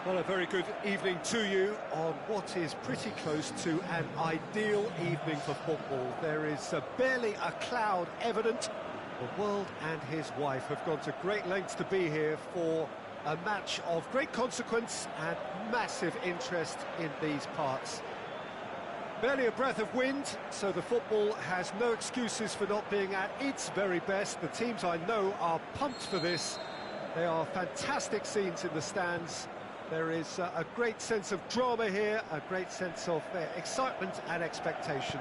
Well, a very good evening to you on what is pretty close to an ideal evening for football. There is barely a cloud evident. The world and his wife have gone to great lengths to be here for a match of great consequence and massive interest in these parts. Barely a breath of wind, so the football has no excuses for not being at its very best. The teams I know are pumped for this. They are fantastic scenes in the stands. There is a great sense of drama here, a great sense of excitement and expectation.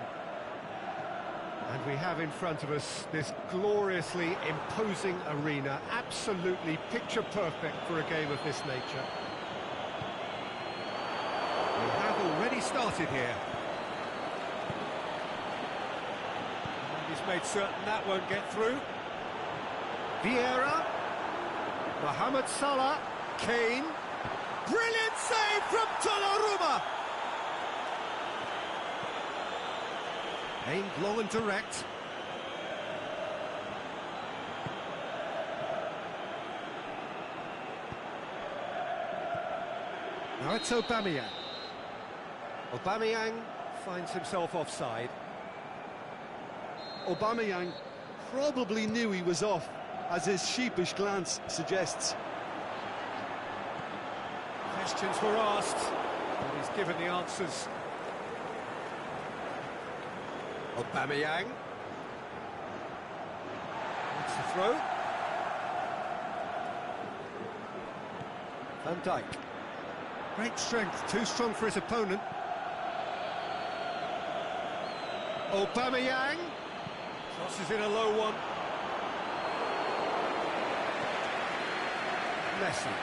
And we have in front of us this gloriously imposing arena, absolutely picture perfect for a game of this nature. We have already started here. And he's made certain that won't get through. Vieira, Mohamed Salah, Kane. Brilliant save from Donnarumma! Aimed long and direct. Now it's Aubameyang. Aubameyang finds himself offside. Aubameyang probably knew he was off, as his sheepish glance suggests. Questions were asked, but he's given the answers. Aubameyang. That's the throw. Van Dijk. Great strength, too strong for his opponent. Aubameyang. Crosses in a low one. Messi.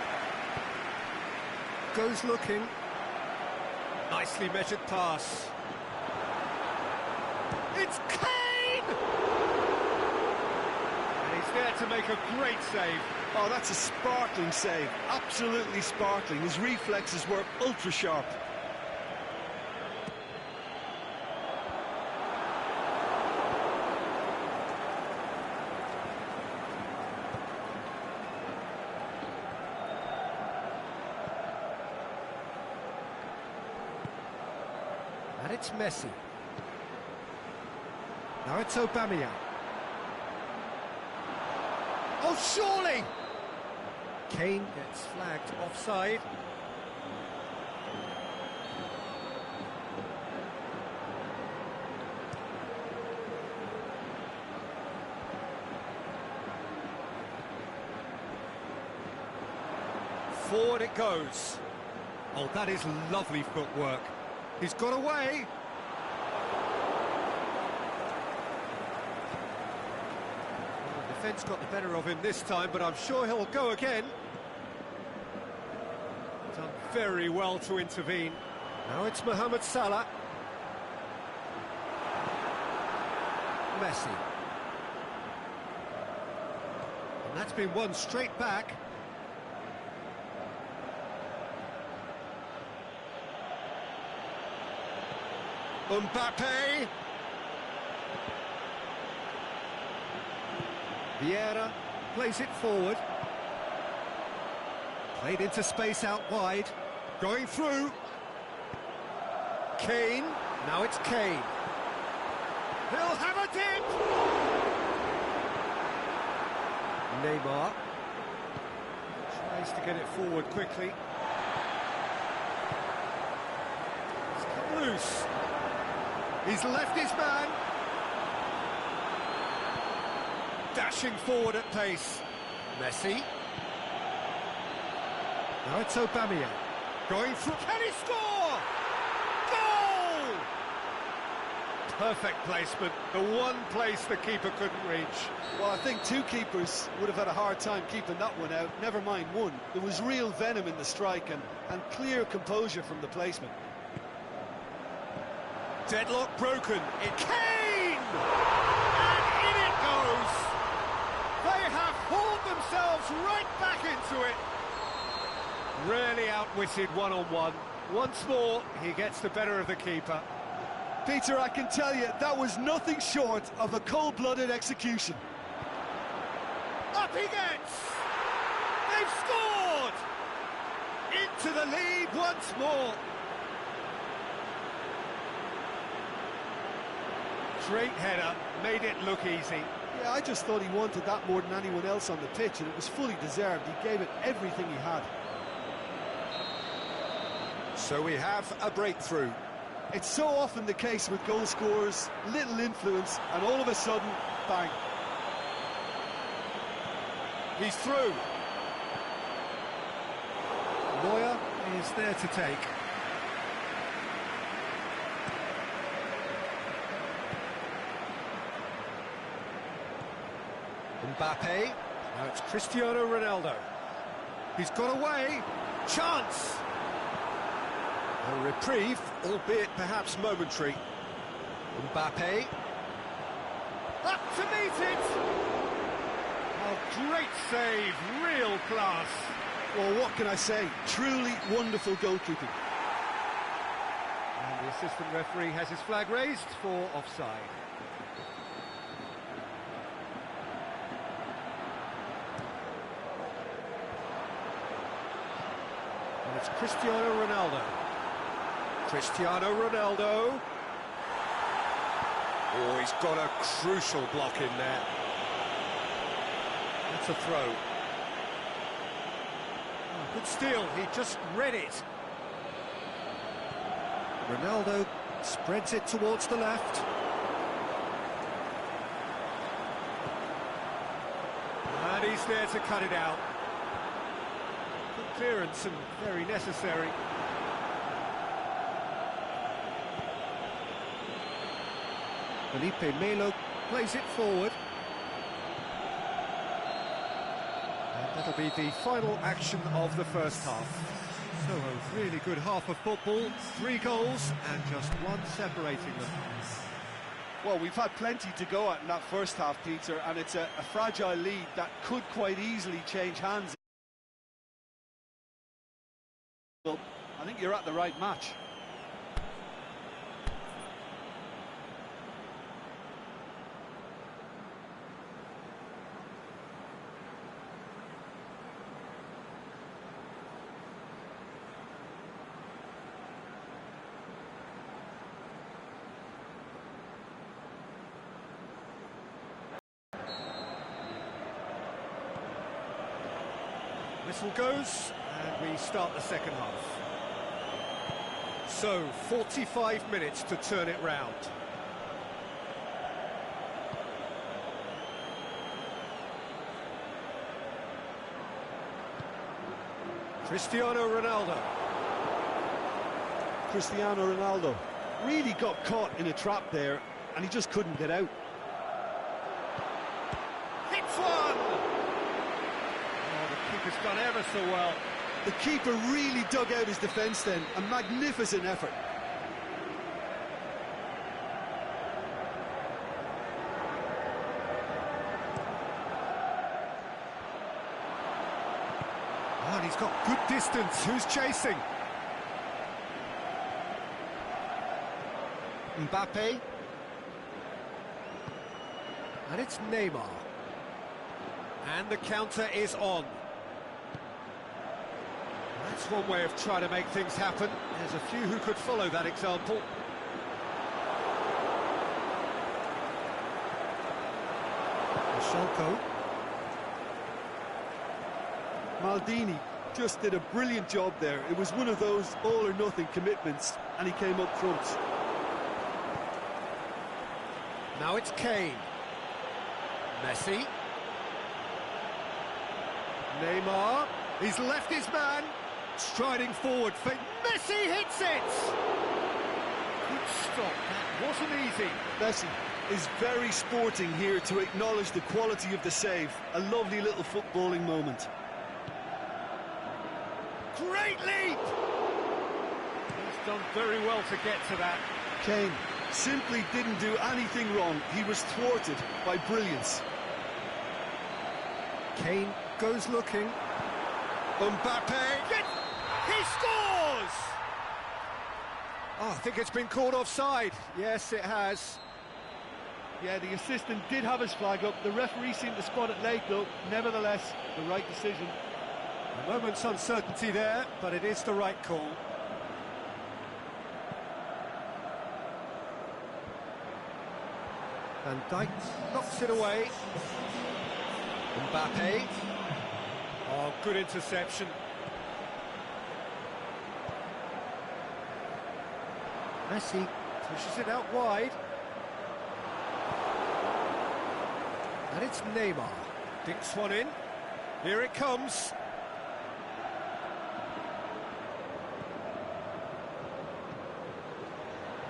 Goes looking. Nicely measured pass. It's Kane! And he's there to make a great save. Oh, that's a sparkling save. Absolutely sparkling. His reflexes were ultra sharp. And it's Messi. Now it's Aubameyang. Oh, surely! Kane gets flagged offside. Forward it goes. Oh, that is lovely footwork. He's got away. Well, the defence got the better of him this time, but I'm sure he'll go again. Done very well to intervene. Now it's Mohamed Salah. Messi. And that's been won straight back. Mbappe. Vieira plays it forward. Played into space out wide. Going through. Kane. Now it's Kane. He'll have a dip. Neymar. Tries to get it forward quickly. It's come loose. He's left his man. Dashing forward at pace. Messi. Now it's Aubameyang. Going through. Can he score? Goal! Perfect placement. The one place the keeper couldn't reach. Well, I think two keepers would have had a hard time keeping that one out. Never mind one. There was real venom in the strike and clear composure from the placement. Deadlock broken. It's Kane! And in it goes! They have hauled themselves right back into it. Really outwitted one-on-one. Once more, he gets the better of the keeper. Peter, I can tell you, that was nothing short of a cold-blooded execution. Up he gets! They've scored! into the lead once more. Great header, made it look easy. Yeah, I just thought he wanted that more than anyone else on the pitch, and it was fully deserved. He gave it everything he had. So we have a breakthrough. It's so often the case with goal scorers, little influence, and all of a sudden, bang. He's through. Neuer is there to take. Mbappe. Now it's Cristiano Ronaldo. He's got away. Chance. A reprieve, albeit perhaps momentary. Mbappe. Up to meet it. Oh, great save. Real class. Well, what can I say? Truly wonderful goalkeeping. And the assistant referee has his flag raised for offside. And it's Cristiano Ronaldo. Cristiano Ronaldo. Oh, he's got a crucial block in there. That's a throw. Oh, good steal, he just read it. Ronaldo spreads it towards the left. And he's there to cut it out. Good clearance and very necessary. Felipe Melo plays it forward. And that'll be the final action of the first half. So a really good half of football, 3 goals and just one separating them. Well, we've had plenty to go at in that first half, Peter, and it's a fragile lead that could quite easily change hands. Well, I think you're at the right match. Whistle goes, and we start the second half. So, 45 minutes to turn it round. Cristiano Ronaldo. Cristiano Ronaldo really got caught in a trap there, and he just couldn't get out. Hits one! Keeper's done ever so well. The keeper really dug out his defence then, a magnificent effort. Oh, and he's got good distance. Who's chasing? Mbappe. And it's Neymar. And the counter is on. That's one way of trying to make things happen. There's a few who could follow that example. Schalke. Maldini just did a brilliant job there. It was one of those all-or-nothing commitments, and he came up front. Now it's Kane. Messi. Neymar. He's left his man. Striding forward. Messi hits it! Good stop. That wasn't easy. Messi is very sporting here to acknowledge the quality of the save. A lovely little footballing moment. Great leap! He's done very well to get to that. Kane simply didn't do anything wrong. He was thwarted by brilliance. Kane goes looking. Mbappe. He scores! Oh, I think it's been called offside. Yes, it has. Yeah, the assistant did have his flag up. The referee seemed to spot it late, though. Nevertheless, the right decision. A moment's uncertainty there, but it is the right call. Van Dijk knocks it away. Mbappe. Oh, good interception. Messi pushes it out wide. And it's Neymar. Dinks one in. Here it comes.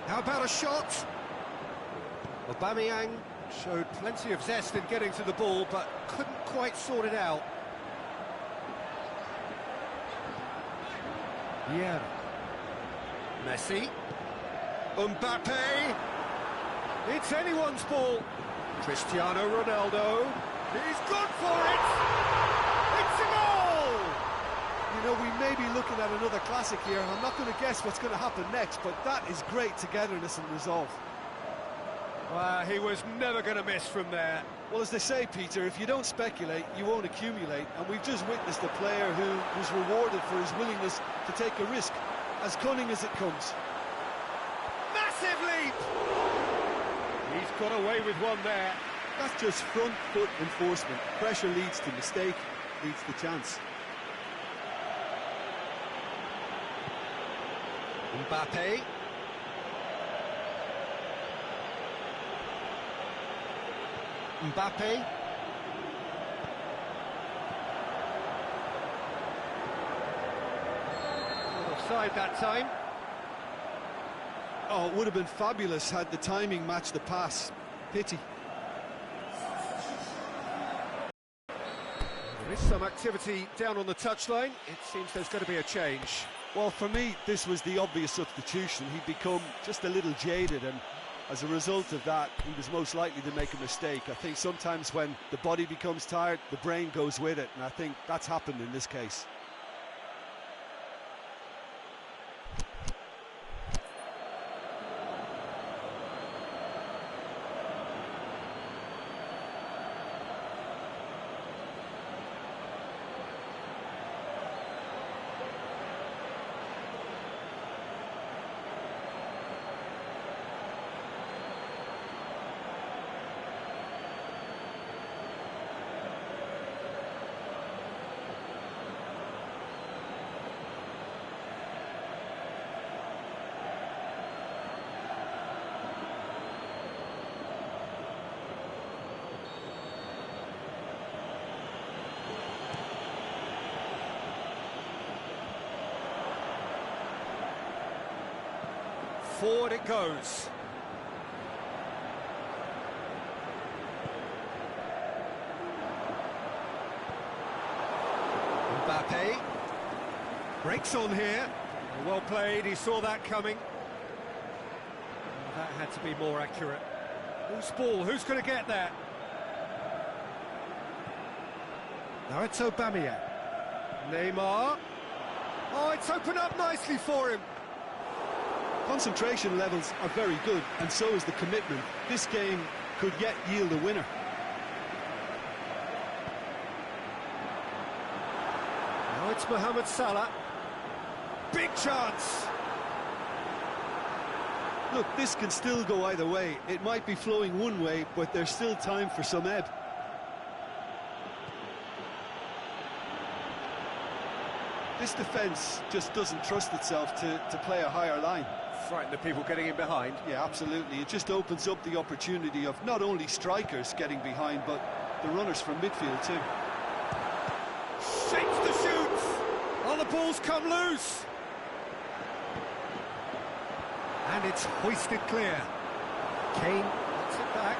How about a shot? Aubameyang showed plenty of zest in getting to the ball, but couldn't quite sort it out. Yeah. Messi. Mbappe. It's anyone's ball. Cristiano Ronaldo. He's gone for it. It's a goal! You know, we may be looking at another classic here. I'm not going to guess what's going to happen next, but that is great togetherness and resolve. He was never going to miss from there. Well, as they say, Peter, if you don't speculate, you won't accumulate. And we've just witnessed a player who was rewarded for his willingness to take a risk, as cunning as it comes. Massive leap! He's got away with one there. That's just front foot enforcement. Pressure leads to mistake, leads to chance. Mbappe. Mbappe. Offside that time. Oh, it would have been fabulous had the timing matched the pass. Pity. There is some activity down on the touchline. It seems there's going to be a change. Well, for me, this was the obvious substitution. He'd become just a little jaded, and as a result of that, he was most likely to make a mistake. I think sometimes when the body becomes tired, the brain goes with it, and I think that's happened in this case. Forward it goes. Mbappe breaks on here. Well played, he saw that coming. That had to be more accurate. Whose ball? Who's going to get that? Now it's Aubameyang. Neymar. Oh, it's opened up nicely for him. Concentration levels are very good, and so is the commitment. This game could yet yield a winner. Now it's Mohamed Salah. Big chance. Look, this can still go either way. It might be flowing one way, but there's still time for some ebb. This defence just doesn't trust itself to play a higher line. Frighten the people getting in behind. Yeah, absolutely. It just opens up the opportunity of not only strikers getting behind, but the runners from midfield too. Shakes the shoots. Oh, the ball's come loose. And it's hoisted clear. Kane gets it back.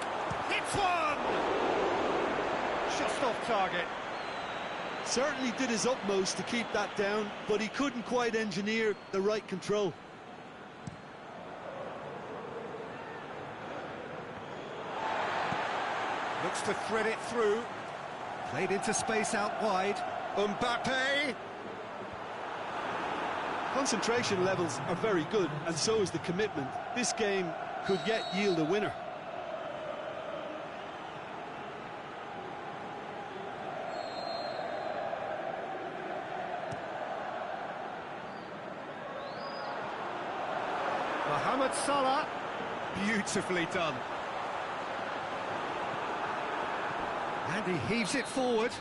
It's one! Just off target. Certainly did his utmost to keep that down, but he couldn't quite engineer the right control. Looks to thread it through. Played into space out wide. Mbappe! Concentration levels are very good, and so is the commitment. This game could yet yield a winner. Mohamed Salah. Beautifully done. And he heaves it forward.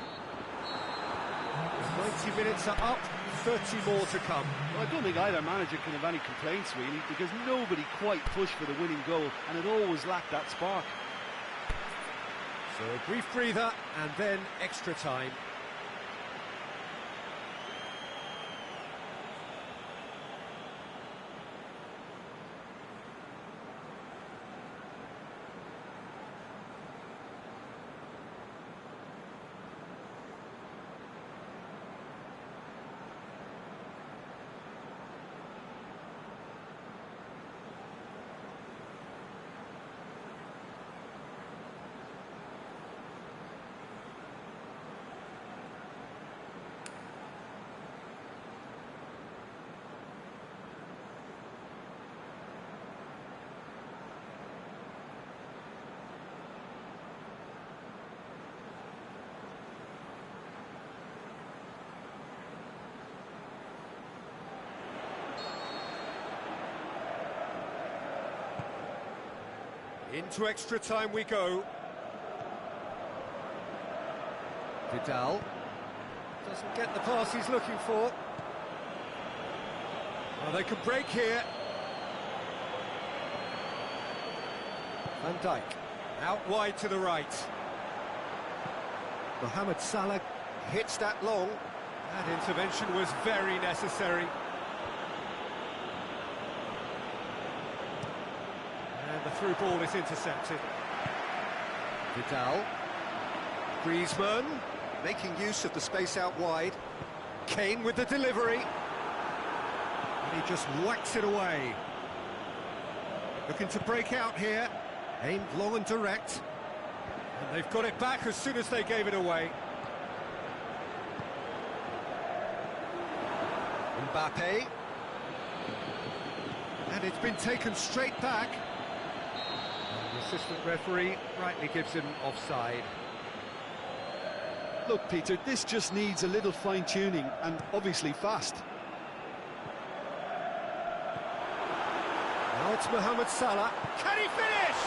90 minutes are up, 30 more to come. Well, I don't think either manager can have any complaints, really, because nobody quite pushed for the winning goal, and it always lacked that spark. So a brief breather, and then extra time. Into extra time we go. Vidal doesn't get the pass he's looking for. Well, they can break here. Van Dijk out wide to the right. Mohamed Salah hits that long. That intervention was very necessary. The through ball is intercepted. Vidal. Griezmann making use of the space out wide. Kane with the delivery. And he just whacks it away. Looking to break out here. Aimed long and direct. And they've got it back as soon as they gave it away. Mbappe. And it's been taken straight back. The assistant referee rightly gives him offside. Look, Peter, this just needs a little fine-tuning, and obviously fast. Now it's Mohamed Salah. Can he finish?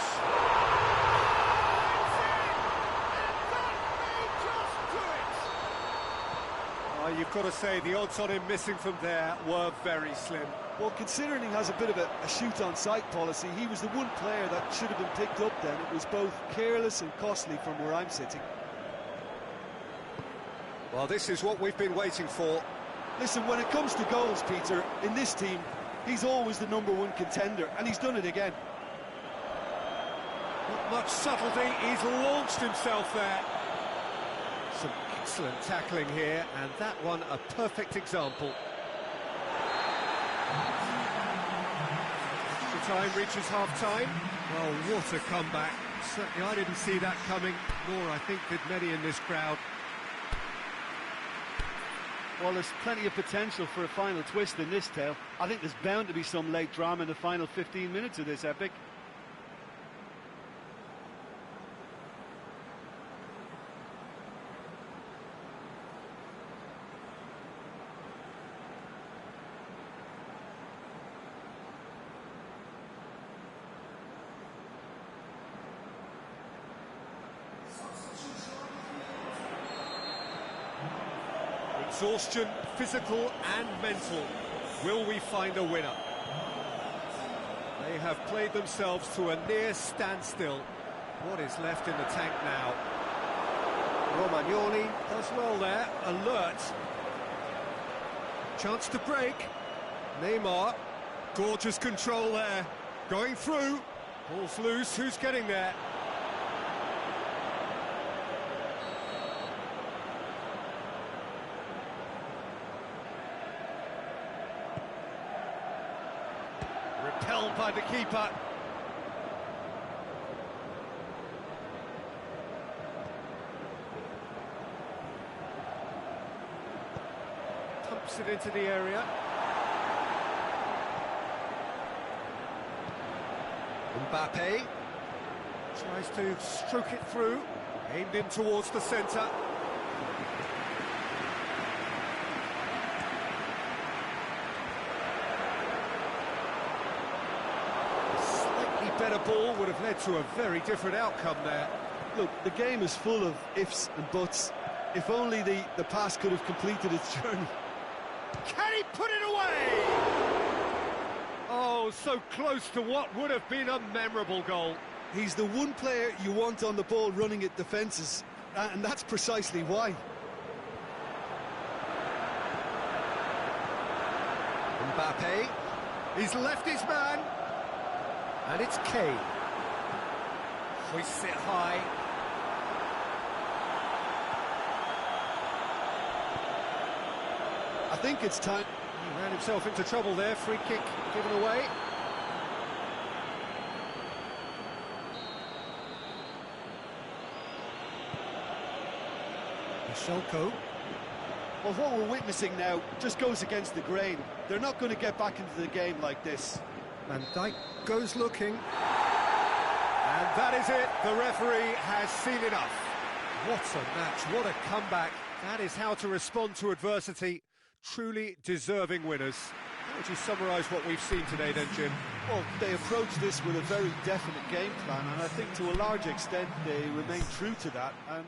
Oh, you've got to say, the odds on him missing from there were very slim. Well, considering he has a bit of a shoot-on-sight policy, he was the one player that should have been picked up then. It was both careless and costly from where I'm sitting. Well, this is what we've been waiting for. Listen, when it comes to goals, Peter, in this team, he's always the #1 contender, and he's done it again. Not much subtlety, he's launched himself there. Some excellent tackling here, and that one a perfect example. The time reaches half-time. Well, what a comeback. Certainly I didn't see that coming, nor I think did many in this crowd. Well, there's plenty of potential for a final twist in this tale. I think there's bound to be some late drama in the final 15 minutes of this epic. Exhaustion, physical and mental. Will we find a winner? They have played themselves to a near standstill. What is left in the tank now? Romagnoli does well there, alert. Chance to break. Neymar, gorgeous control there. Going through, ball's loose, who's getting there? Repelled by the keeper. Pumps it into the area. Mbappe tries to stroke it through, aimed in towards the centre. better ball would have led to a very different outcome there. Look, the game is full of ifs and buts. If only the pass could have completed its journey. Can he put it away? Oh, so close to what would have been a memorable goal. He's the one player you want on the ball running at defences, and that's precisely why. Mbappe, he's left his man, and it's Kane. Hoists it high. I think it's time. He ran himself into trouble there, free kick given away. Shelko. Well, what we're witnessing now just goes against the grain. They're not going to get back into the game like this. Van Dijk goes looking. And that is it. The referee has seen enough. What a match, what a comeback. That is how to respond to adversity. Truly deserving winners. How would you summarise what we've seen today then, Jim? Well, they approached this with a very definite game plan, and I think to a large extent they remain true to that. And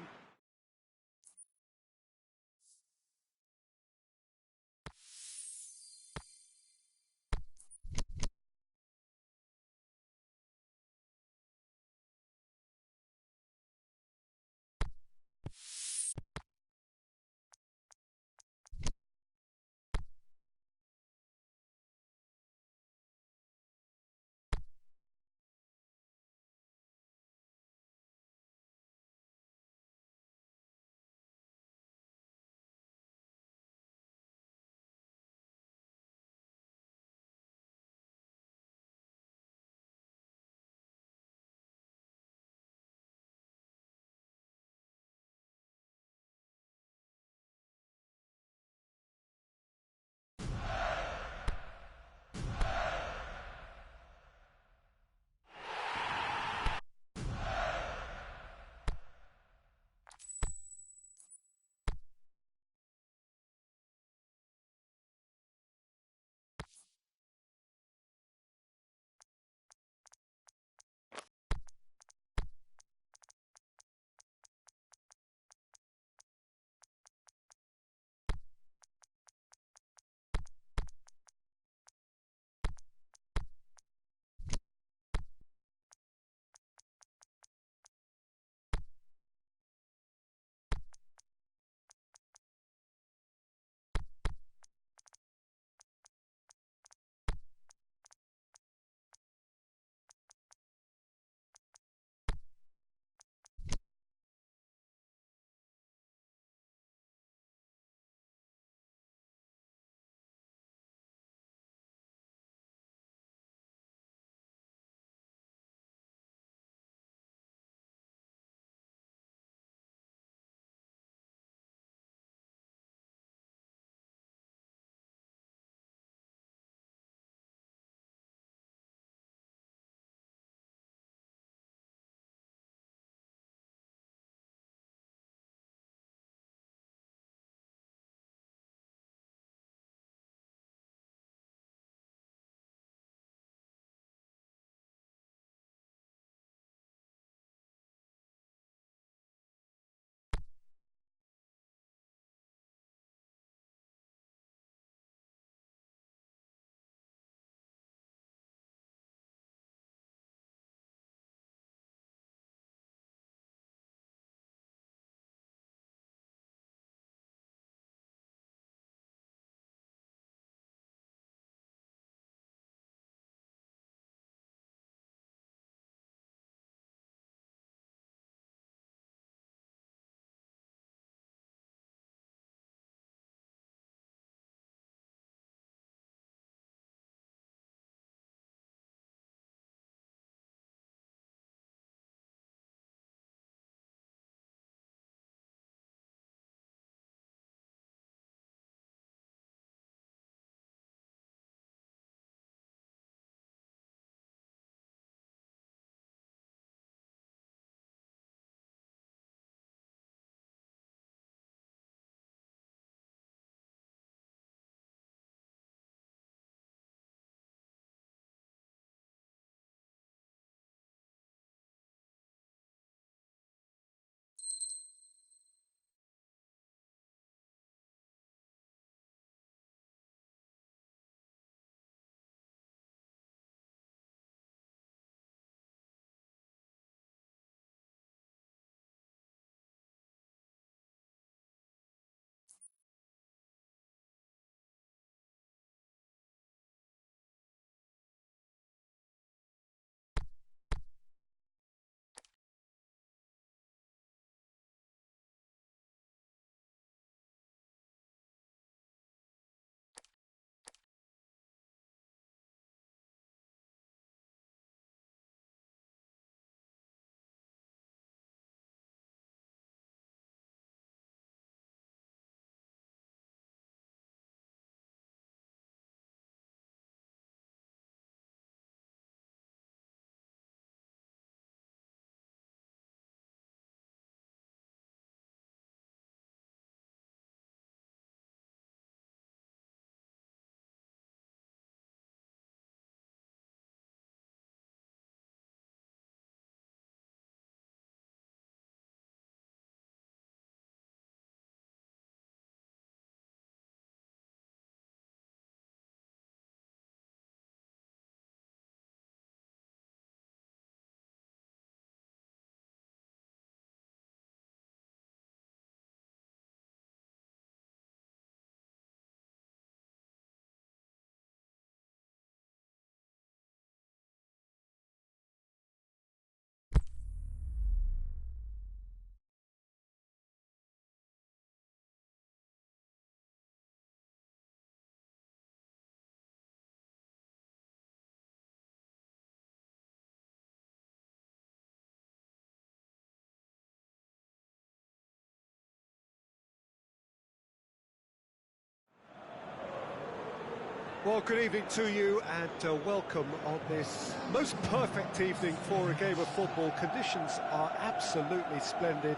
Well, good evening to you and welcome on this most perfect evening for a game of football. Conditions are absolutely splendid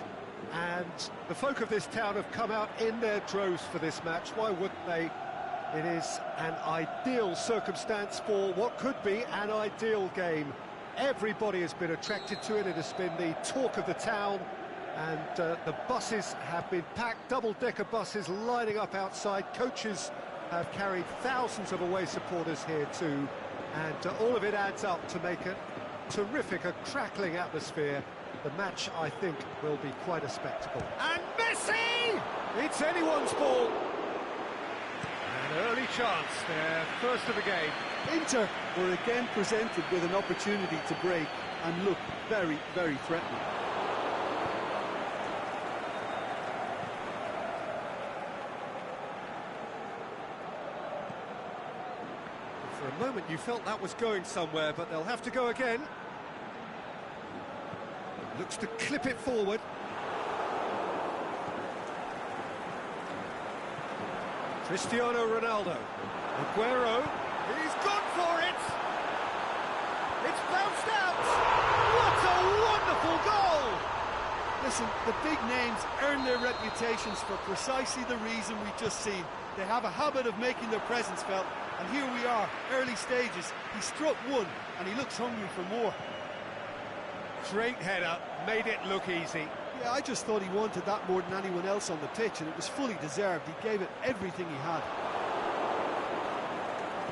and the folk of this town have come out in their droves for this match. Why wouldn't they? It is an ideal circumstance for what could be an ideal game. Everybody has been attracted to it. It has been the talk of the town and the buses have been packed, double-decker buses lining up outside. Coaches have carried thousands of away supporters here too, and all of it adds up to make a terrific, a crackling atmosphere. The match, I think, will be quite a spectacle. And Messi! It's anyone's ball. An early chance there, first of the game. Inter were again presented with an opportunity to break and look very, very threatening. For a moment you felt that was going somewhere, but they'll have to go again. Looks to clip it forward. Cristiano Ronaldo. Aguero. He's gone for it! It's bounced out! What a wonderful goal! Listen, the big names earn their reputations for precisely the reason we've just seen. They have a habit of making their presence felt, and here we are, early stages. He struck one, and he looks hungry for more. Great header, made it look easy. Yeah, I just thought he wanted that more than anyone else on the pitch, and it was fully deserved. He gave it everything he had.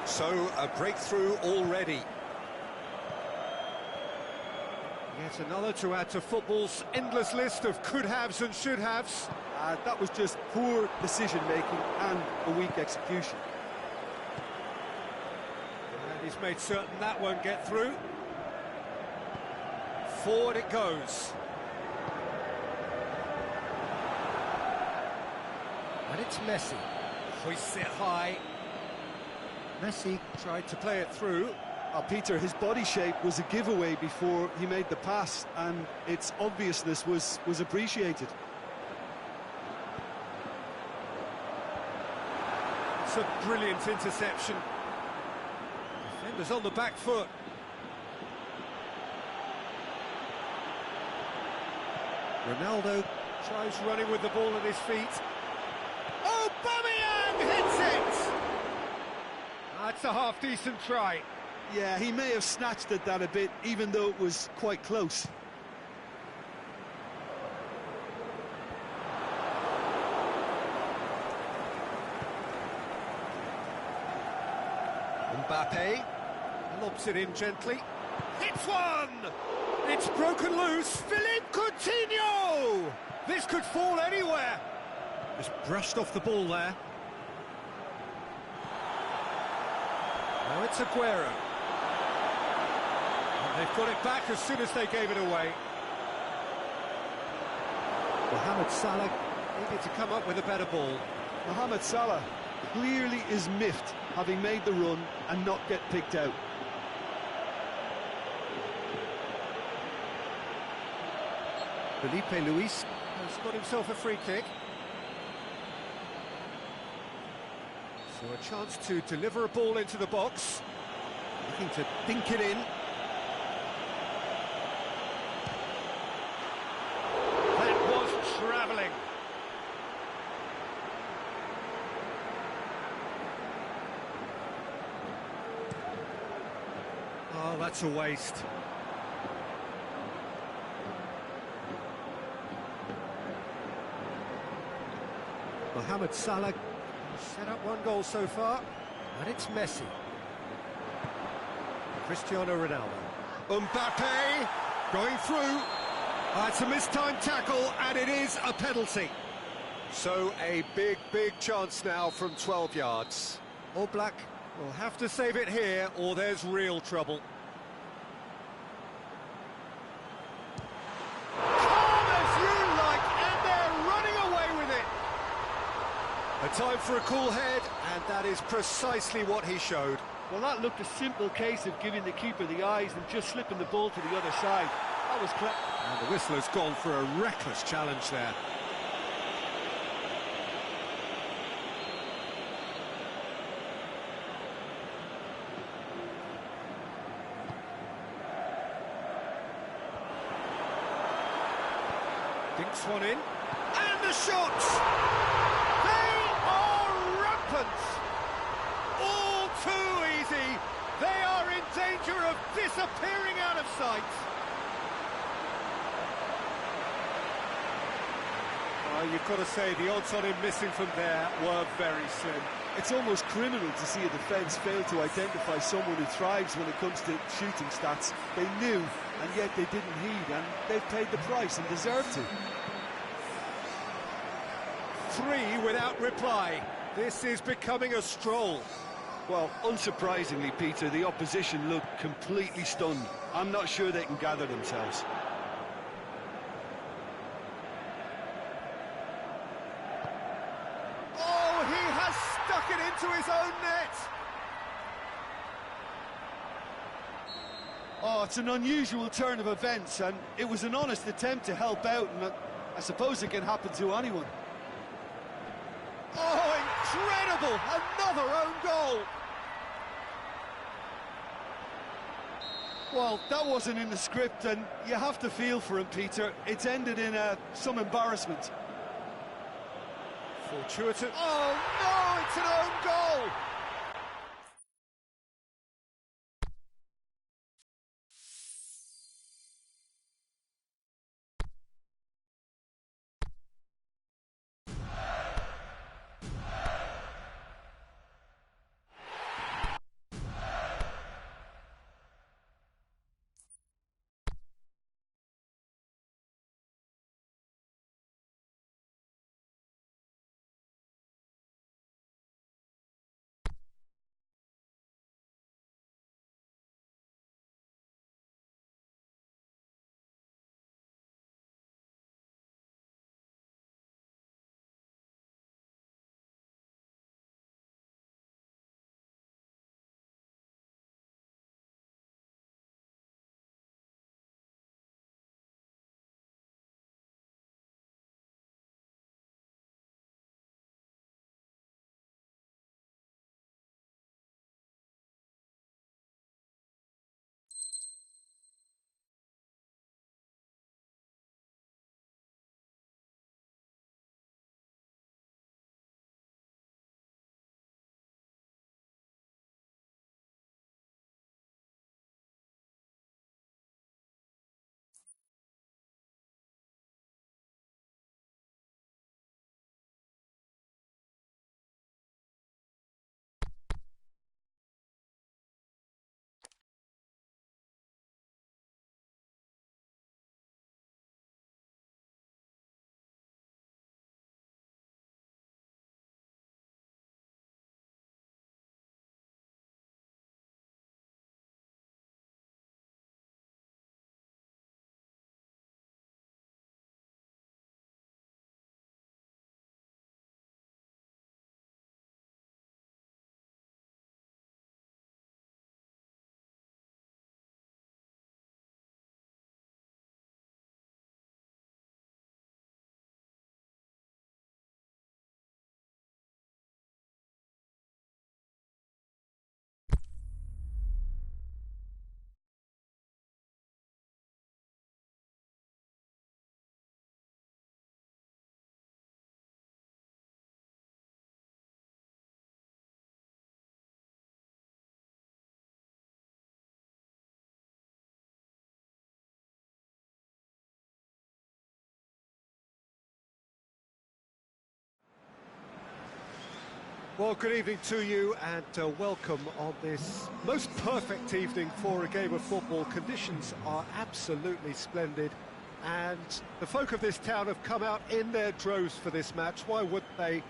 So, a breakthrough already. Yet another to add to football's endless list of could-haves and should-haves. That was just poor decision-making and a weak execution. And he's made certain that won't get through. Forward it goes. And it's Messi. Hoists it high. Messi tried to play it through. Peter, his body shape was a giveaway before he made the pass, and its obviousness was appreciated. It's a brilliant interception. Defenders on the back foot. Ronaldo tries running with the ball at his feet. Aubameyang hits it! That's a half-decent try. Yeah, he may have snatched at that a bit, even though it was quite close. Mbappe lobs it in gently. Hits one! It's broken loose. Philippe Coutinho! This could fall anywhere. Just brushed off the ball there. Now it's Aguero. And they've got it back as soon as they gave it away. Mohamed Salah needed to come up with a better ball. Mohamed Salah clearly is miffed having made the run and not get picked out. Felipe Luis has got himself a free kick. So a chance to deliver a ball into the box. Looking to dink it in. That was travelling. Oh, that's a waste. Mohamed Salah set up one goal so far, and it's Messi. Cristiano Ronaldo. Mbappe going through. It's a mistimed tackle, and it is a penalty. So a big, big chance now from 12 yards. Oblak will have to save it here, or there's real trouble. A time for a cool head, and that is precisely what he showed. Well, that looked a simple case of giving the keeper the eyes and just slipping the ball to the other side. That was clever. And the whistler's gone for a reckless challenge there. Knocks one in. And the shots! They are rampant! All too easy. They are in danger of disappearing out of sight. You've got to say the odds on him missing from there were very slim. It's almost criminal to see a defence fail to identify someone who thrives when it comes to shooting stats. They knew, and yet they didn't heed, and they've paid the price and deserve to. 3 without reply. This is becoming a stroll. Well, unsurprisingly, Peter, the opposition looked completely stunned. I'm not sure they can gather themselves. Oh, he has stuck it into his own net. Oh, it's an unusual turn of events, and it was an honest attempt to help out, and I suppose it can happen to anyone. Oh, incredible! Another own goal! Well, that wasn't in the script, and you have to feel for him, Peter. It's ended in some embarrassment. Fortuitous. Oh, no! It's an own goal! Well, good evening to you, and welcome on this most perfect evening for a game of football. Conditions are absolutely splendid, and the folk of this town have come out in their droves for this match. Why wouldn't they?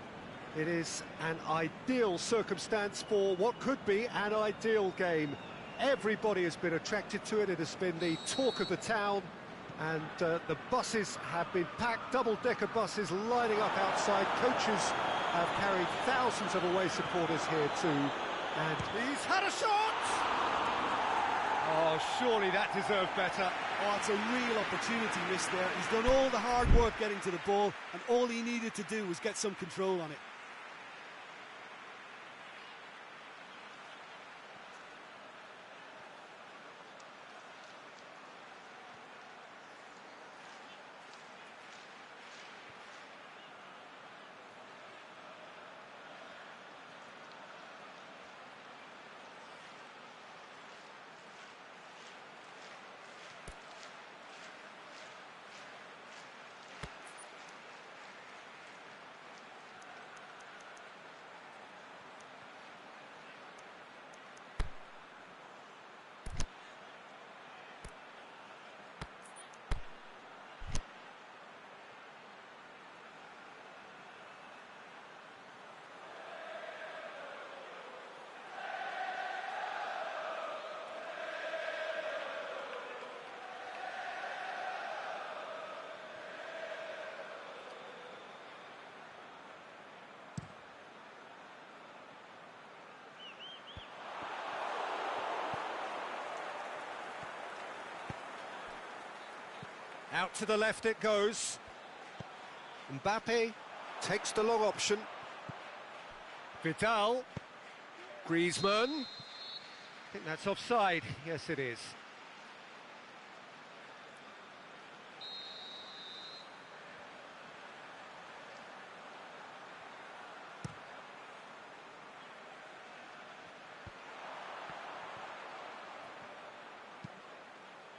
It is an ideal circumstance for what could be an ideal game. Everybody has been attracted to it. It has been the talk of the town, and the buses have been packed, double-decker buses lining up outside. Coaches have carried thousands of away supporters here too, and he's had a shot! Oh, surely that deserved better. Oh, it's a real opportunity missed there. He's done all the hard work getting to the ball, and all he needed to do was get some control on it. Out to the left it goes. Mbappe takes the long option. Vidal. Griezmann. I think that's offside. Yes, it is.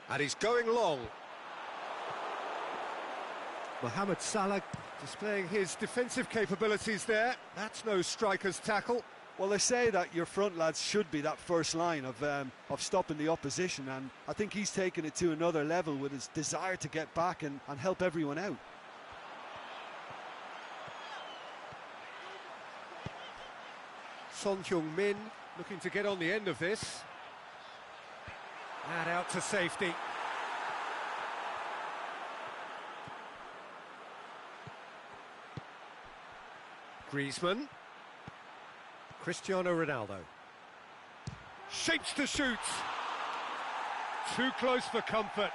And he's going long. Mohamed Salah displaying his defensive capabilities there. That's no striker's tackle. Well, they say that your front lads should be that first line of stopping the opposition, and I think he's taken it to another level with his desire to get back and help everyone out. Son Heung-min looking to get on the end of this. And out to safety. Griezmann. Cristiano Ronaldo. Shapes to shoot. Too close for comfort.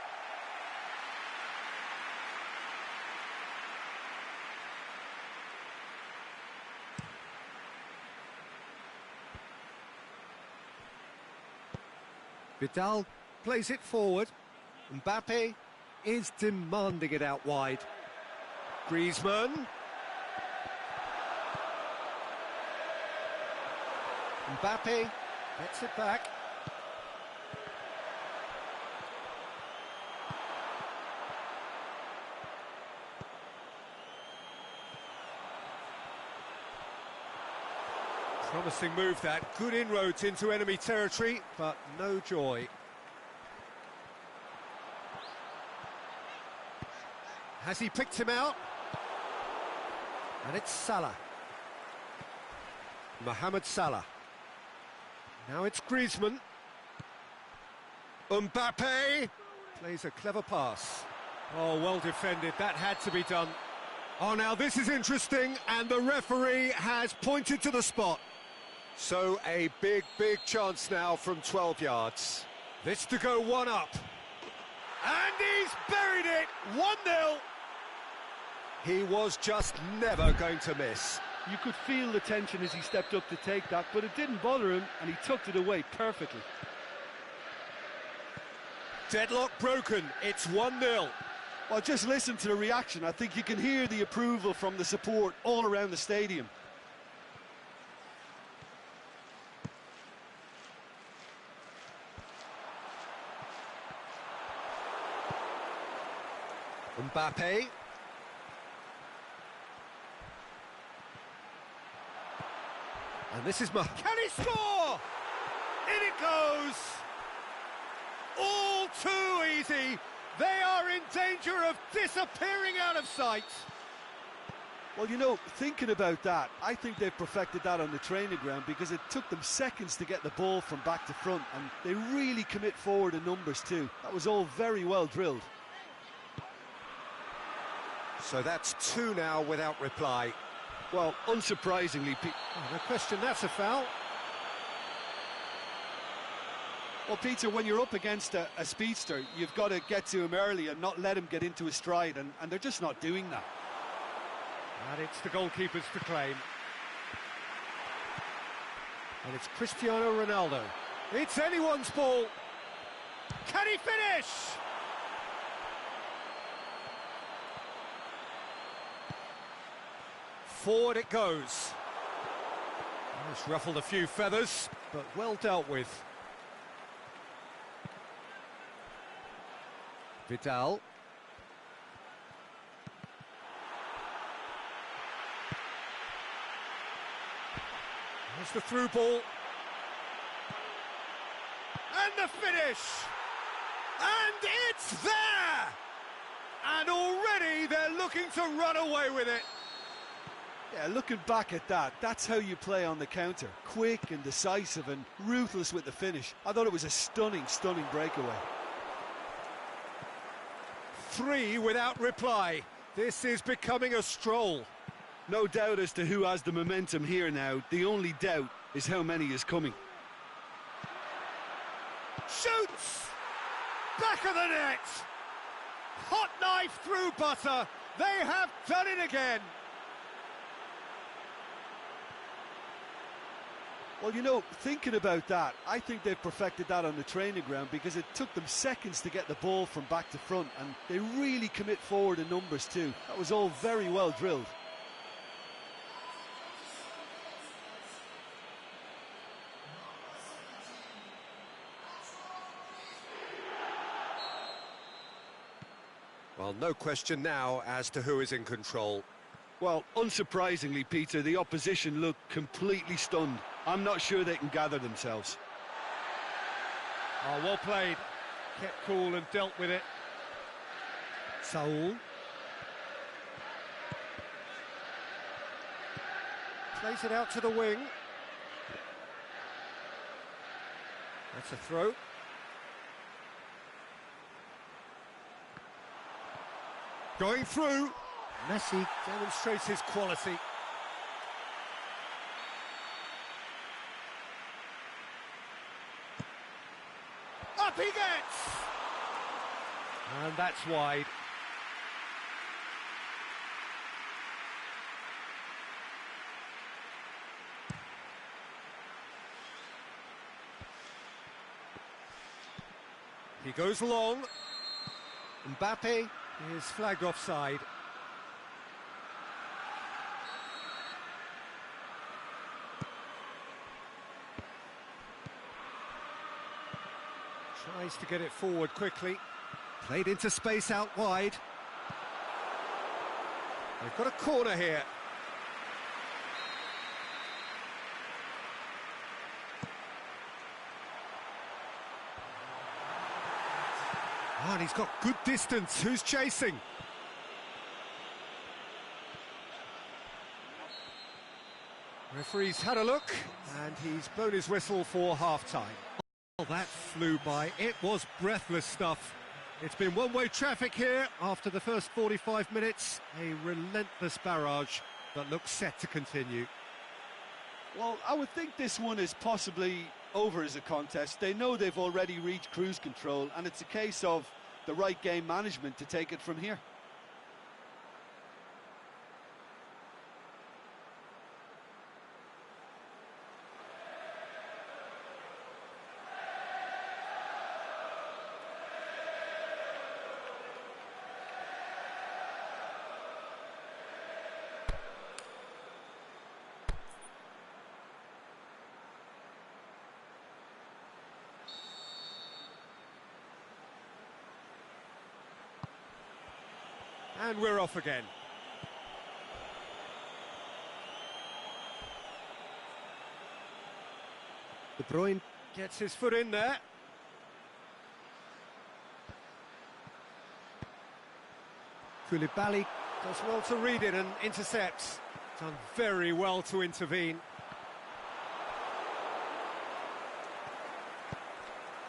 Vidal plays it forward. Mbappe is demanding it out wide. Griezmann. Mbappe gets it back. Promising move that. Good inroads into enemy territory, but no joy. Has he picked him out? And it's Salah. Mohamed Salah. Now it's Griezmann. Mbappe plays a clever pass. Oh, well defended. That had to be done. Oh, now this is interesting, and the referee has pointed to the spot. So a big chance now from 12 yards. This to go one up. And he's buried it. 1-0. He was just never going to miss. You could feel the tension as he stepped up to take that, but it didn't bother him, and he tucked it away perfectly. Deadlock broken. It's 1-0. Well, just listen to the reaction. I think you can hear the approval from the support all around the stadium. Mbappe. And this is Can he score? In it goes! All too easy. They are in danger of disappearing out of sight. Well, you know, thinking about that, I think they've perfected that on the training ground because it took them seconds to get the ball from back to front, and they really commit forward in numbers too. That was all very well drilled. So that's 2 now without reply. Well, unsurprisingly... no question, that's a foul. Well, Peter, when you're up against a speedster, you've got to get to him early and not let him get into a stride, and they're just not doing that. And it's the goalkeepers to claim. And it's Cristiano Ronaldo. It's anyone's ball. Can he finish? Forward it goes. It's ruffled a few feathers, but well dealt with. Vidal. There's the through ball. And the finish! And it's there! And already they're looking to run away with it. Yeah, looking back at that, that's how you play on the counter. Quick and decisive and ruthless with the finish. I thought it was a stunning breakaway. 3 without reply. This is becoming a stroll. No doubt as to who has the momentum here now. The only doubt is how many is coming. Shoots! Back of the net! Hot knife through butter. They have done it again. Well, you know, thinking about that, I think they've perfected that on the training ground because it took them seconds to get the ball from back to front, and they really commit forward in numbers too. That was all very well drilled. Well, no question now as to who is in control. Well, unsurprisingly, Peter, the opposition looked completely stunned. I'm not sure they can gather themselves. Oh, well played. Kept cool and dealt with it. Saul. Plays it out to the wing. That's a throw. Going through. Messi demonstrates his quality. Up he gets! And that's wide. He goes long. Mbappe is flagged offside. Tries to get it forward quickly. Played into space out wide. They've got a corner here. Oh, and he's got good distance. Who's chasing? Referee's had a look, and he's blown his whistle for half-time. Oh, that flew by. It was breathless stuff. It's been one-way traffic here after the first 45 minutes. A relentless barrage that looks set to continue. Well, I would think this one is possibly over as a contest. They know they've already reached cruise control, and it's a case of the right game management to take it from here. And we're off again. De Bruyne gets his foot in there. Koulibaly does well to read it and intercepts. Done very well to intervene.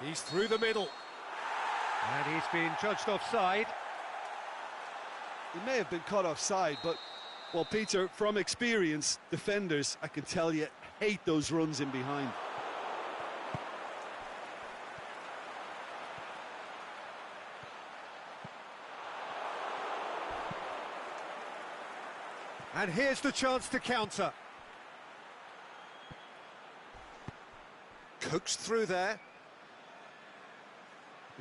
He's through the middle. And he's been judged offside. He may have been caught offside, but, well, Peter, from experience, defenders, I can tell you, hate those runs in behind. And here's the chance to counter. Coaxed through there.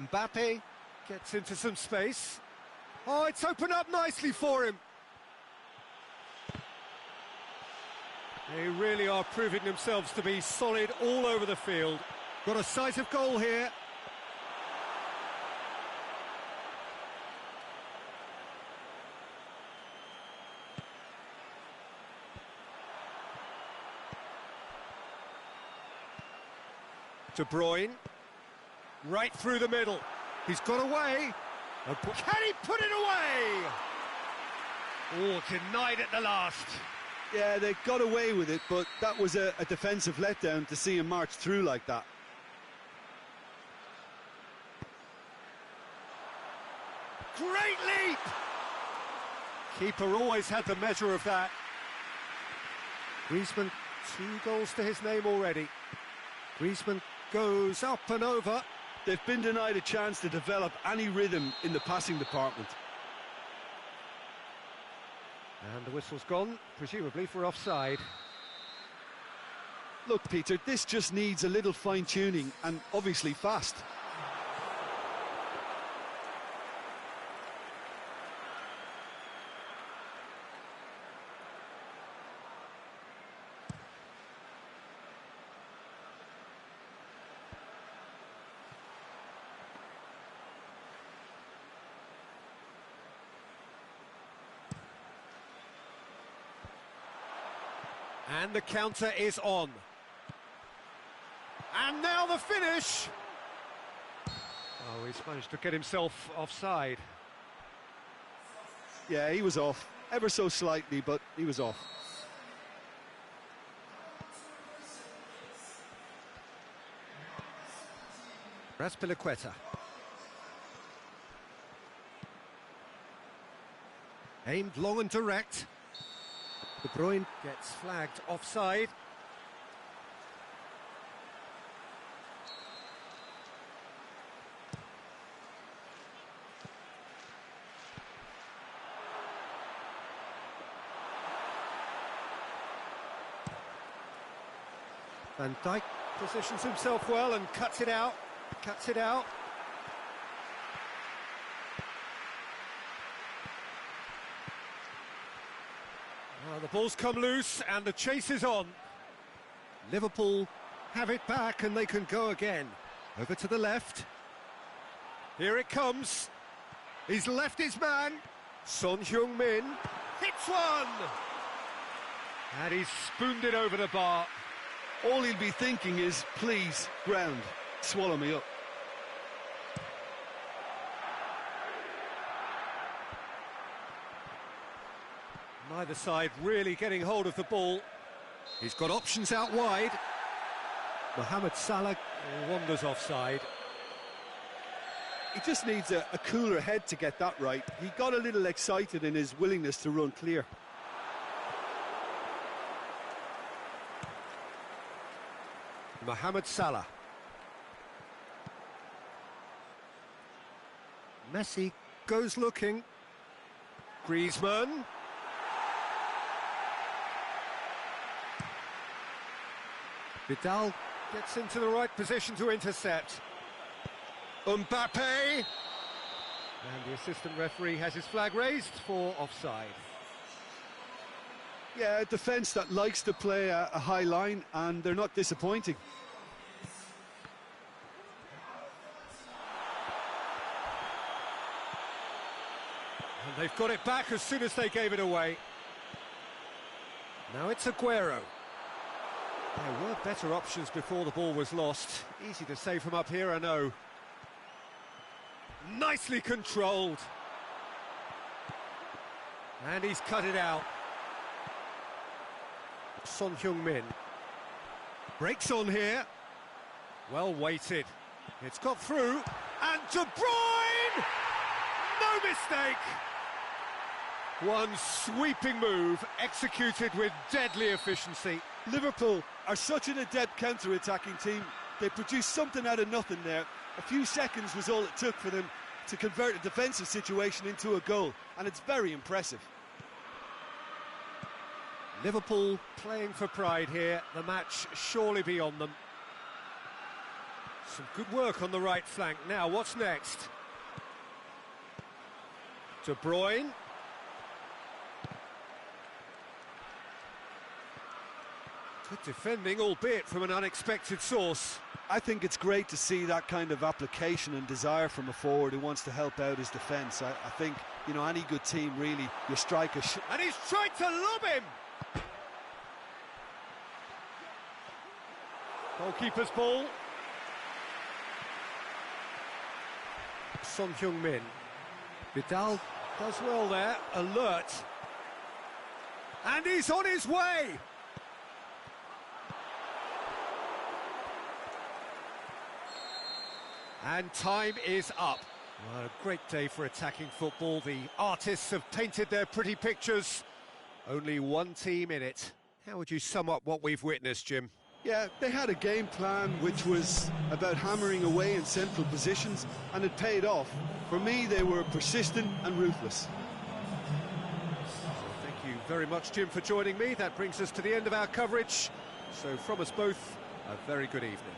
Mbappe gets into some space. Oh, it's opened up nicely for him. They really are proving themselves to be solid all over the field. Got a sight of goal here. De Bruyne. Right through the middle. He's got away. Can he put it away? Oh, denied at the last. Yeah, they got away with it, but that was a defensive letdown to see him march through like that. Great leap! Keeper always had the measure of that. Griezmann, 2 goals to his name already. Griezmann goes up and over. They've been denied a chance to develop any rhythm in the passing department. And the whistle's gone, presumably for offside. Look, Peter, this just needs a little fine-tuning, and obviously fast. And the counter is on. And now the finish! Oh, he's managed to get himself offside. Yeah, he was off. Ever so slightly, but he was off. Raspilicueta. Aimed long and direct. De Bruyne gets flagged offside. Van Dijk positions himself well and cuts it out. Cuts it out. Well, the ball's come loose and the chase is on. Liverpool have it back and they can go again. Over to the left. Here it comes. He's left his man. Son Heung-min hits one! And he's spooned it over the bar. All he'll be thinking is, please, ground, swallow me up. Neither side really getting hold of the ball. He's got options out wide. Mohamed Salah wanders offside. He just needs a cooler head to get that right. He got a little excited in his willingness to run clear. Mohamed Salah. Messi goes looking. Griezmann. Vidal gets into the right position to intercept. Mbappe! And the assistant referee has his flag raised for offside. Yeah, a defence that likes to play a high line, and they're not disappointing. And they've got it back as soon as they gave it away. Now it's Aguero. There were better options before the ball was lost. Easy to say from up here, I know. Nicely controlled. And he's cut it out. Son Heung-min breaks on here. Well weighted. It's got through. And De Bruyne! No mistake! One sweeping move executed with deadly efficiency. Liverpool are such an adept counter-attacking team. They produced something out of nothing there. A few seconds was all it took for them to convert a defensive situation into a goal, and it's very impressive. Liverpool playing for pride here, the match surely beyond them. Some good work on the right flank. Now, what's next? De Bruyne. Good defending, albeit from an unexpected source. I think it's great to see that kind of application and desire from a forward who wants to help out his defence. I think, you know, any good team, really, your striker... And he's tried to lob him! Goalkeeper's ball. Son Heung-min. Vidal does well there, alert. And he's on his way! And time is up. Well, a great day for attacking football. The artists have painted their pretty pictures. Only one team in it. How would you sum up what we've witnessed, Jim? Yeah, they had a game plan which was about hammering away in central positions, and it paid off. For me, they were persistent and ruthless. Well, thank you very much, Jim, for joining me. That brings us to the end of our coverage. So from us both, a very good evening.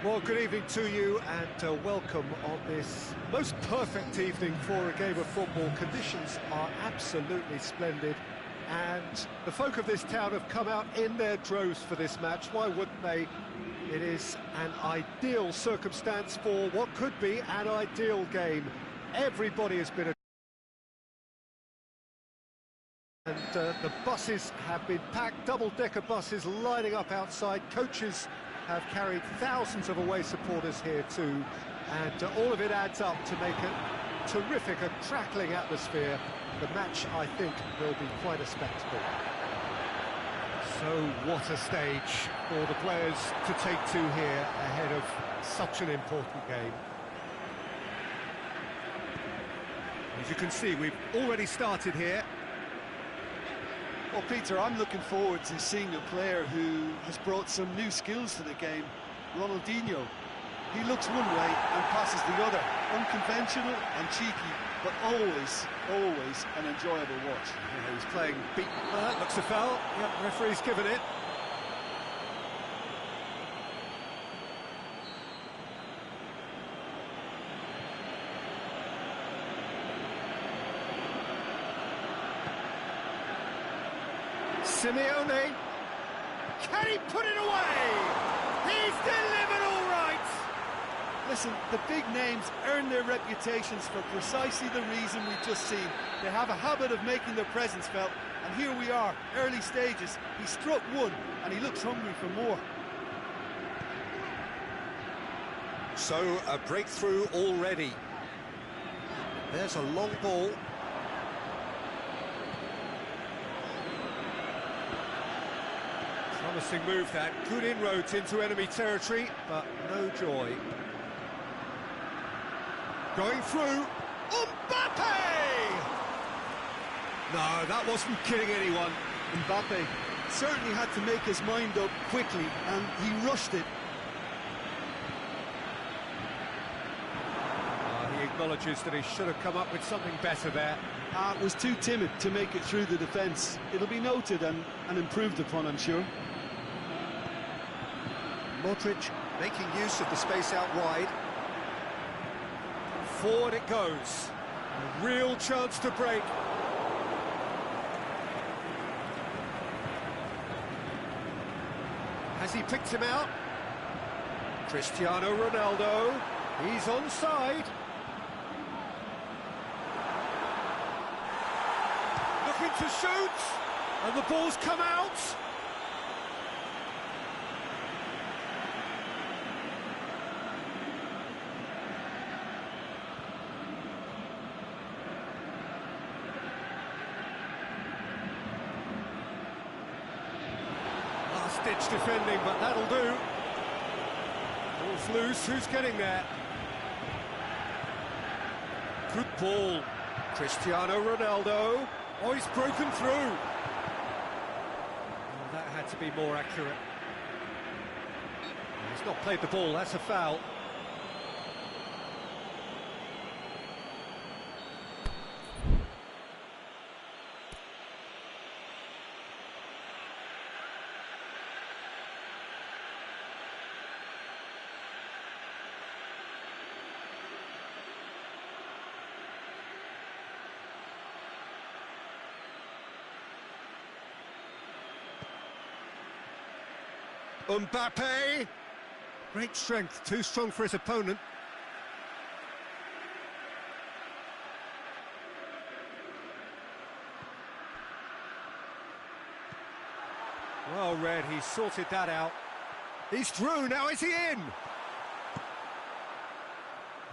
Well, good evening to you and welcome on this most perfect evening for a game of football. Conditions are absolutely splendid and the folk of this town have come out in their droves for this match. Why wouldn't they? It is an ideal circumstance for what could be an ideal game. Everybody has been and the buses have been packed, double-decker buses lining up outside. Coaches have carried thousands of away supporters here too, and all of it adds up to make a terrific, a crackling atmosphere. The match, I think, will be quite a spectacle. So what a stage for the players to take to here ahead of such an important game. As you can see, we've already started here. Well, Peter, I'm looking forward to seeing a player who has brought some new skills to the game. Ronaldinho. He looks one way and passes the other. Unconventional and cheeky, but always an enjoyable watch. Yeah, he's playing beat. That looks a foul. Yep, referee's given it. Simeone. Can he put it away? He's delivered all right. Listen, the big names earn their reputations for precisely the reason we've just seen. They have a habit of making their presence felt, and here we are, early stages. He struck one, and he looks hungry for more. So, a breakthrough already. There's a long ball. Promising move that, good inroads into enemy territory, but no joy. Going through, Mbappe! No, that wasn't kidding anyone. Mbappe certainly had to make his mind up quickly, and he rushed it. He acknowledges that he should have come up with something better there. Was too timid to make it through the defence. It'll be noted and improved upon, I'm sure. Modric making use of the space out wide. Forward it goes. A real chance to break. Has he picked him out? Cristiano Ronaldo. He's onside. Looking to shoot. And the ball's come out. Last-ditch defending, but that'll do. Ball's loose, who's getting there? Good ball. Cristiano Ronaldo. Oh, he's broken through. Oh, that had to be more accurate. He's not played the ball, that's a foul. Mbappe! Great strength, too strong for his opponent. Well read, he sorted that out. He's through, now is he in?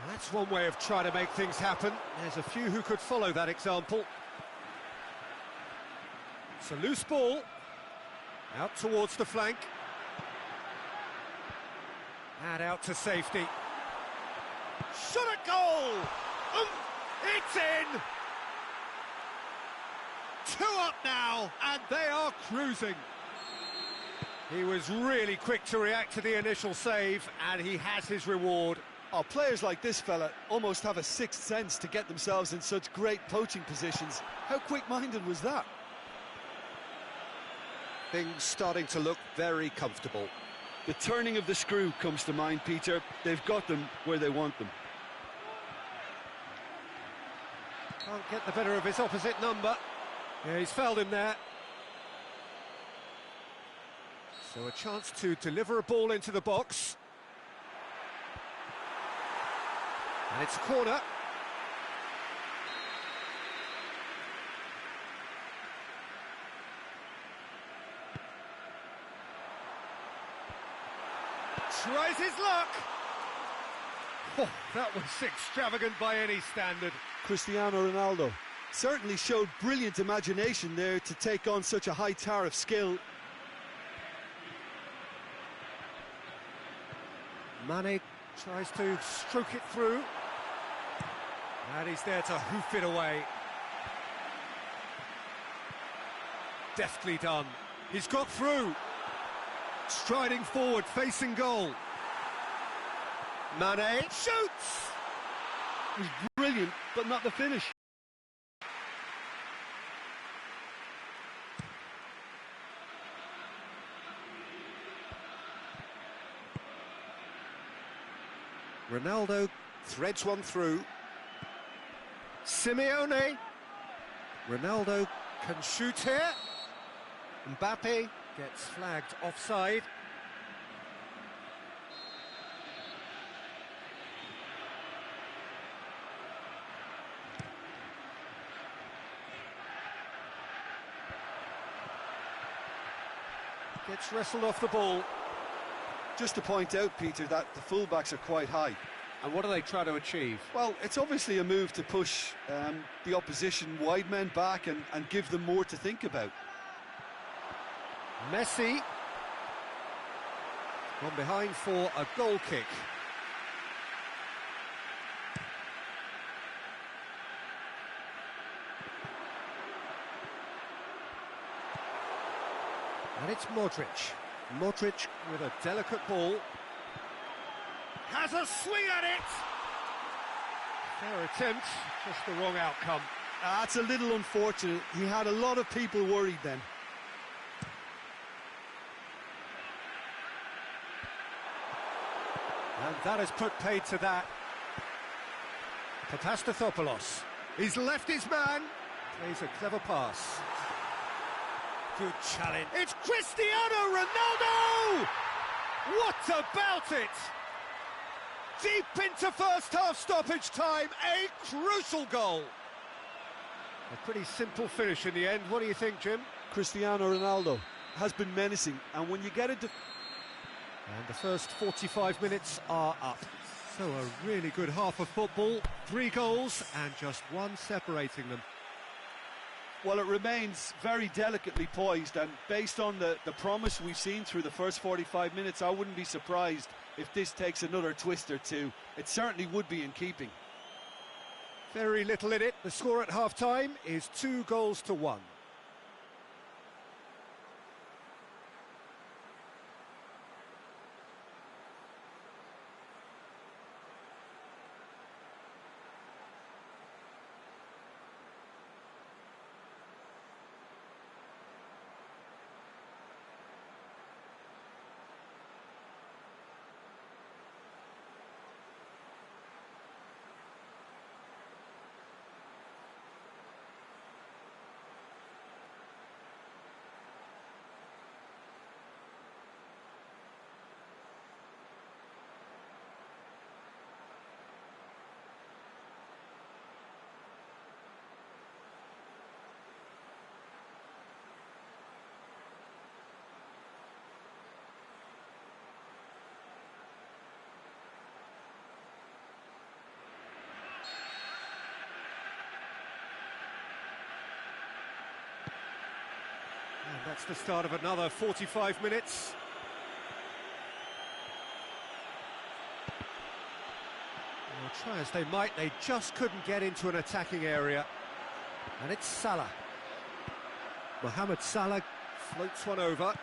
That's one way of trying to make things happen. There's a few who could follow that example. It's a loose ball. Out towards the flank. And out to safety. Shot at goal! It's in! 2 up now, and they are cruising. He was really quick to react to the initial save, and he has his reward. Oh, players like this fella almost have a sixth sense to get themselves in such great poaching positions. How quick-minded was that? Things starting to look very comfortable. The turning of the screw comes to mind, Peter. They've got them where they want them. Can't get the better of his opposite number. Yeah, he's fouled him there. So a chance to deliver a ball into the box. And it's a corner. Tries his luck. Oh, that was extravagant by any standard. Cristiano Ronaldo certainly showed brilliant imagination there to take on such a high tower of skill. Mane tries to stroke it through. And he's there to hoof it away. Deftly done. He's got through. Striding forward, facing goal. Mane shoots! It was brilliant, but not the finish. Ronaldo threads one through. Simeone. Ronaldo can shoot here. Mbappe gets flagged offside. Gets wrestled off the ball. Just to point out, Peter, that the fullbacks are quite high. And what do they try to achieve? Well, it's obviously a move to push the opposition wide men back and give them more to think about. Messi gone behind for a goal kick. And it's Modric. Modric with a delicate ball. Has a swing at it! Fair attempt, just the wrong outcome. That's a little unfortunate. He had a lot of people worried then. And that has put paid to that. Papastathopoulos. He's left his man. Plays a clever pass. Good challenge. It's Cristiano Ronaldo! What about it? Deep into first half stoppage time, a crucial goal. A pretty simple finish in the end. What do you think, Jim? Cristiano Ronaldo has been menacing, and when you get it... And the first 45 minutes are up. So a really good half of football, 3 goals and just one separating them. Well, it remains very delicately poised, and based on the promise we've seen through the first 45 minutes, I wouldn't be surprised if this takes another twist or two. It certainly would be in keeping. Very little in it. The score at half-time is 2-1. And that's the start of another 45 minutes. Well, try as they might, they just couldn't get into an attacking area. And it's Salah. Mohamed Salah floats one over.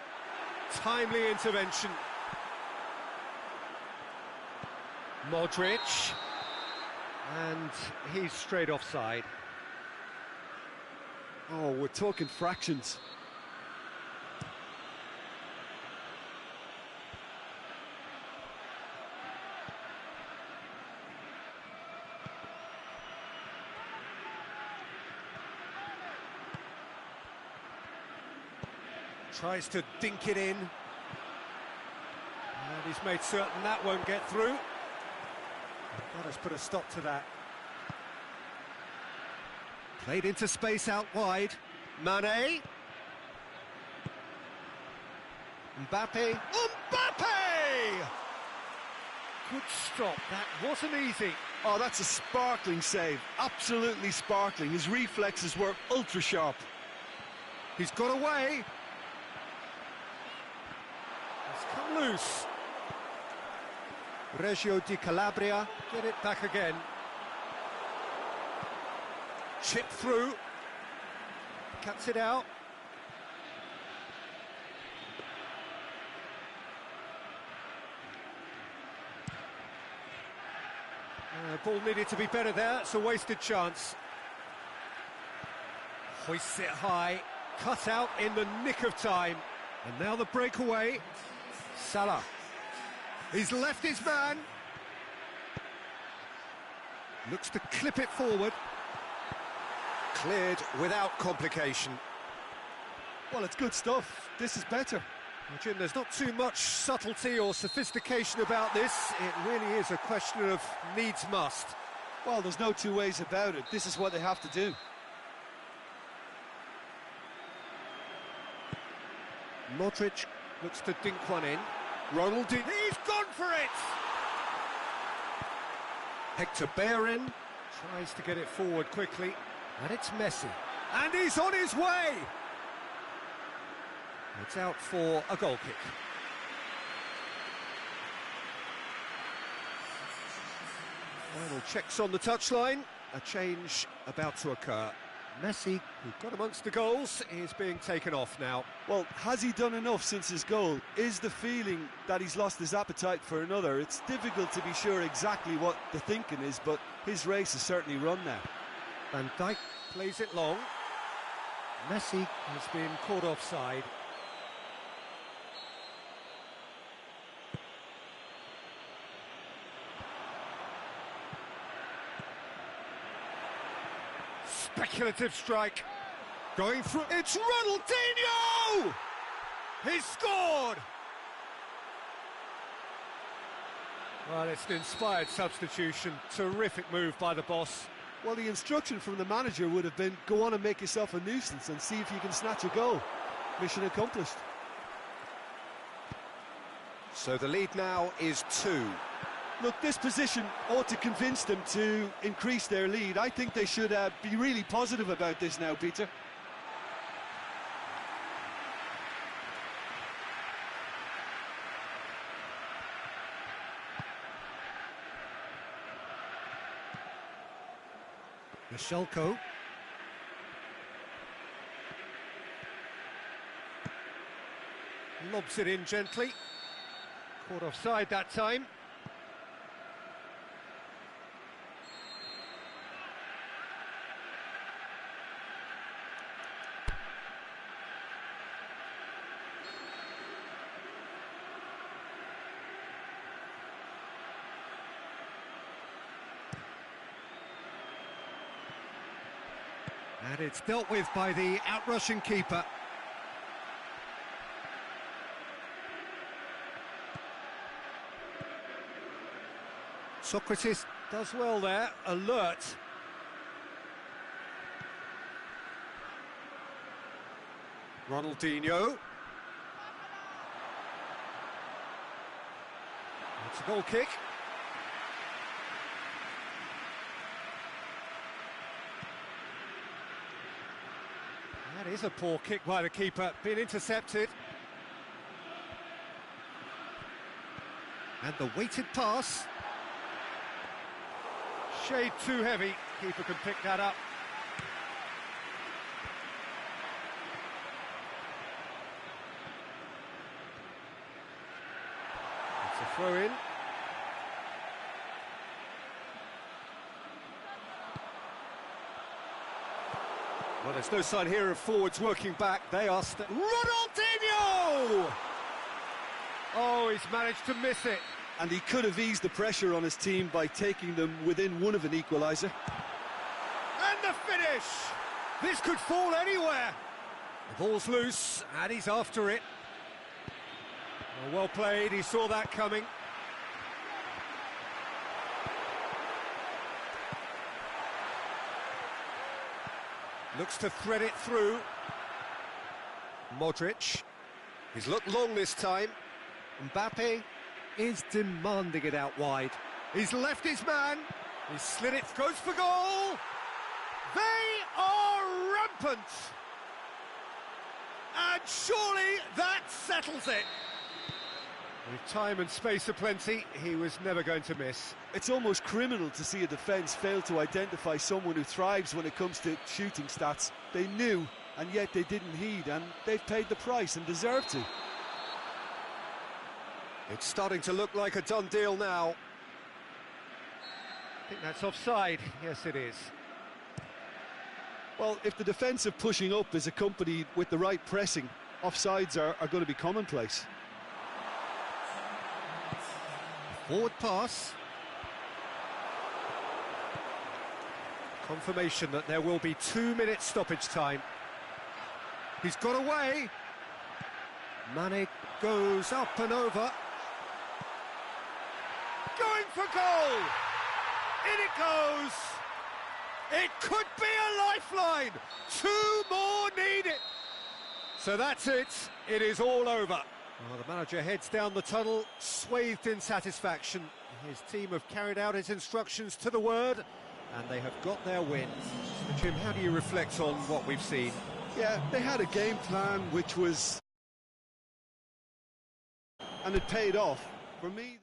Timely intervention. Modric. And he's straight offside. Oh, we're talking fractions. Tries to dink it in. And he's made certain that won't get through. That has put a stop to that. Played into space out wide. Mane. Mbappe. Mbappe! Good stop. That wasn't easy. Oh, that's a sparkling save. Absolutely sparkling. His reflexes were ultra sharp. He's got away. It's come loose. Reggio di Calabria get it back again. Chip through. Cuts it out. Ball needed to be better there. It's a wasted chance. Hoists it high. Cut out in the nick of time. And now the breakaway. Salah. He's left his man. Looks to clip it forward. Cleared without complication. Well, it's good stuff. This is better. Well, Jim, there's not too much subtlety or sophistication about this. It really is a question of needs must. Well, there's no two ways about it. This is what they have to do. Modric looks to dink one in. Ronald, he's gone for it! Hector Bellerin tries to get it forward quickly, and it's Messi. And he's on his way! It's out for a goal kick. Final checks on the touchline. A change about to occur. Messi, who got amongst the goals, is being taken off now. Well, has he done enough since his goal? Is the feeling that he's lost his appetite for another? It's difficult to be sure exactly what the thinking is, but his race is certainly run now. Van Dijk plays it long. Messi has been caught offside. Speculative strike. Going through. It's Ronaldinho! He's scored! Well, it's an inspired substitution. Terrific move by the boss. Well, the instruction from the manager would have been, go on and make yourself a nuisance and see if you can snatch a goal. Mission accomplished. So the lead now is 2. Look, this position ought to convince them to increase their lead. I think they should be really positive about this now, Peter. Michelko. Lobs it in gently. Caught offside that time. And it's dealt with by the outrushing keeper. Socrates does well there, alert. Ronaldinho. It's a goal kick. That is a poor kick by the keeper, been intercepted. And the weighted pass. Shade too heavy, keeper can pick that up. It's a throw in. Well, there's no sign here of forwards working back. They are Ronaldinho! Oh, he's managed to miss it. And he could have eased the pressure on his team by taking them within one of an equaliser. And the finish! This could fall anywhere. The ball's loose, and he's after it. Well played, he saw that coming. Looks to thread it through. Modric. He's looked long this time. Mbappe is demanding it out wide. He's left his man. He slid it, goes for goal. They are rampant. And surely that settles it. With time and space aplenty, he was never going to miss. It's almost criminal to see a defence fail to identify someone who thrives when it comes to shooting stats. They knew, and yet they didn't heed, and they've paid the price and deserve to. It's starting to look like a done deal now. I think that's offside. Yes, it is. Well, if the defensive pushing up is accompanied with the right pressing, offsides are going to be commonplace. Forward pass. Confirmation that there will be 2 minutes stoppage time. He's got away. Mane goes up and over. Going for goal! In it goes! It could be a lifeline! 2 more needed! So that's it. It is all over. Well, the manager heads down the tunnel, swathed in satisfaction. His team have carried out his instructions to the word, and they have got their win. So, Jim, how do you reflect on what we've seen? Yeah, they had a game plan which was... and it paid off. For me...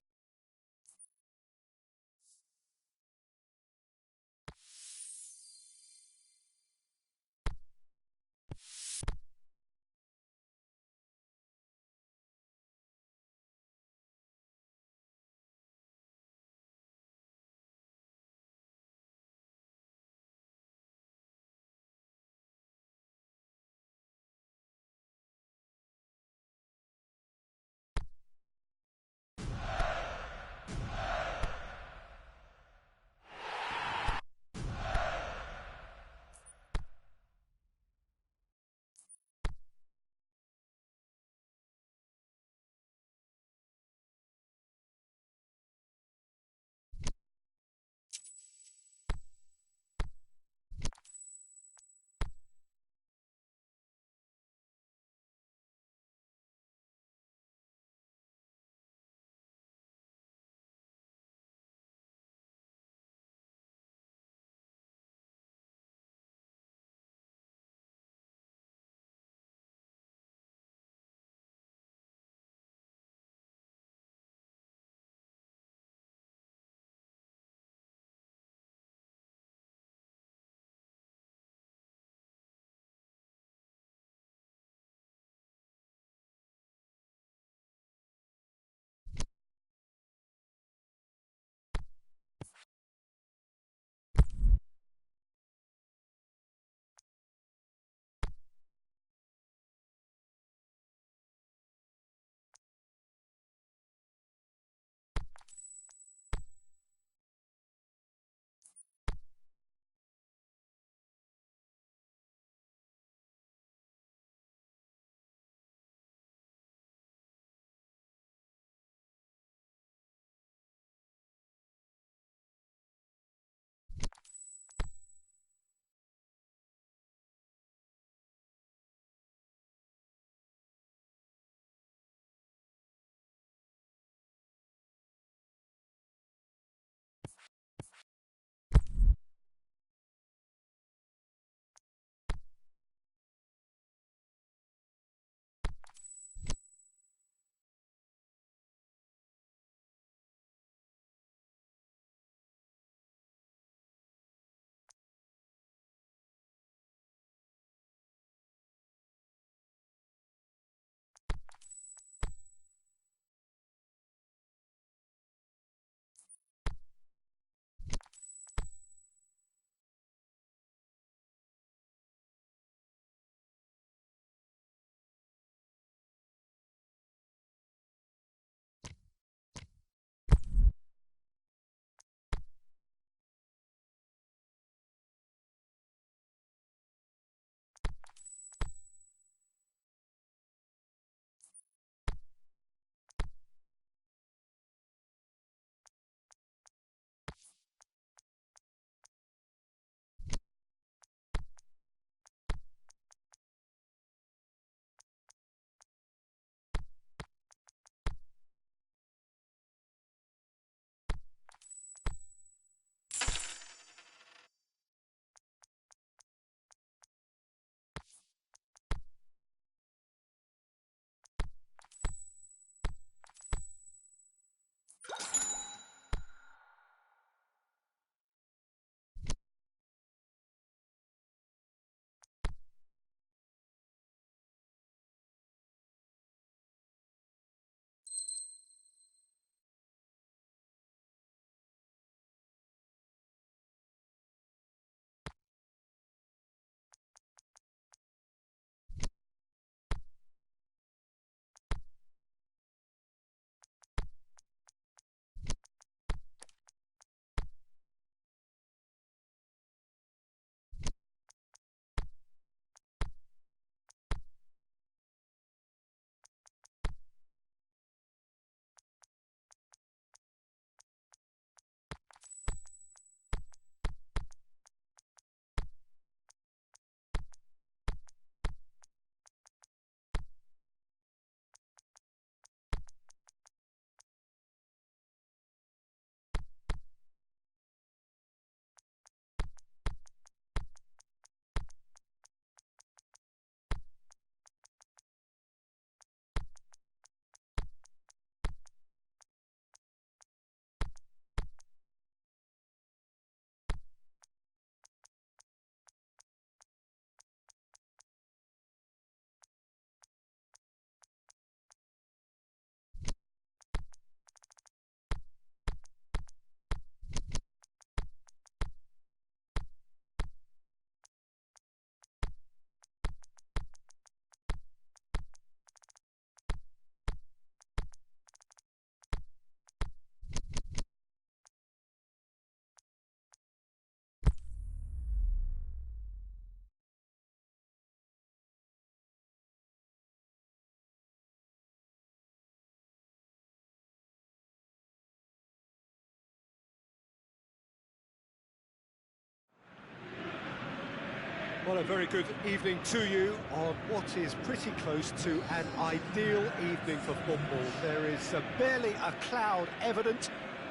Well, a very good evening to you on what is pretty close to an ideal evening for football. There is barely a cloud evident.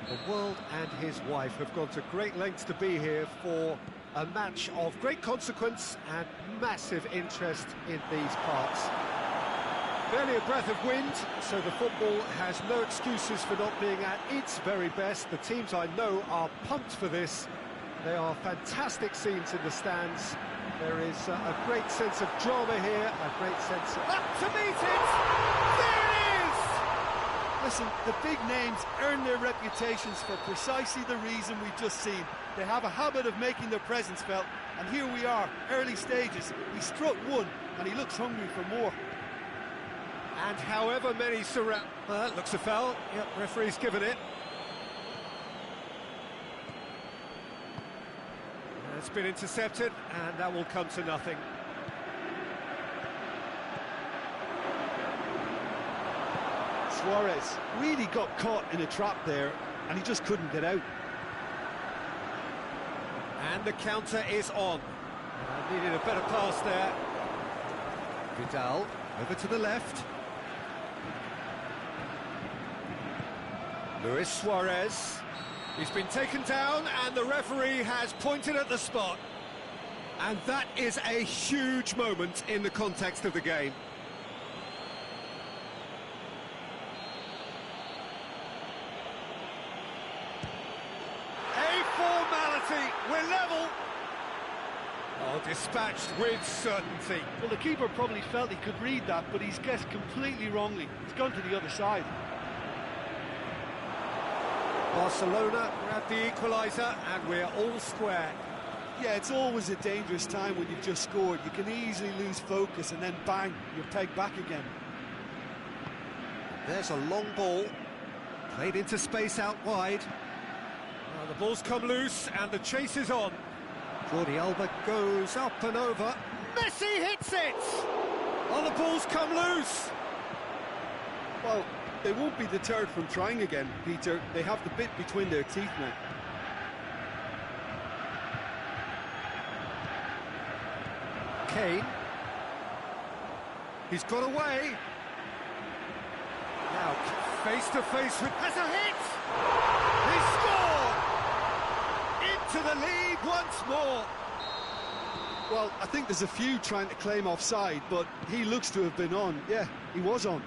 The world and his wife have gone to great lengths to be here for a match of great consequence and massive interest in these parts. Barely a breath of wind, so the football has no excuses for not being at its very best. The teams I know are pumped for this. They are fantastic scenes in the stands. There is a great sense of drama here, a great sense of... Up to meet it! There it is! Listen, the big names earn their reputations for precisely the reason we've just seen. They have a habit of making their presence felt, and here we are, early stages. He struck one, and he looks hungry for more. And however many surround... looks a foul. Yep, referee's given it. It's been intercepted, and that will come to nothing. Suarez really got caught in a trap there, and he just couldn't get out. And the counter is on. Needed a better pass there. Vidal, over to the left. Luis Suarez. He's been taken down, and the referee has pointed at the spot. And that is a huge moment in the context of the game. A formality, we're level. Oh, dispatched with certainty. Well, the keeper probably felt he could read that, but he's guessed completely wrongly. He's gone to the other side. Barcelona grab the equaliser, and we're all square. Yeah, it's always a dangerous time when you've just scored. You can easily lose focus, and then bang, you're pegged back again. There's a long ball, played into space out wide. The ball's come loose, and the chase is on. Jordi Alba goes up and over. Messi hits it! Oh, the ball's come loose! Well, they won't be deterred from trying again, Peter. They have the bit between their teeth now. Kane. He's got away. Now, face to face with... Has a hit! He scored! Into the lead once more. Well, I think there's a few trying to claim offside, but he looks to have been on. Yeah, he was on.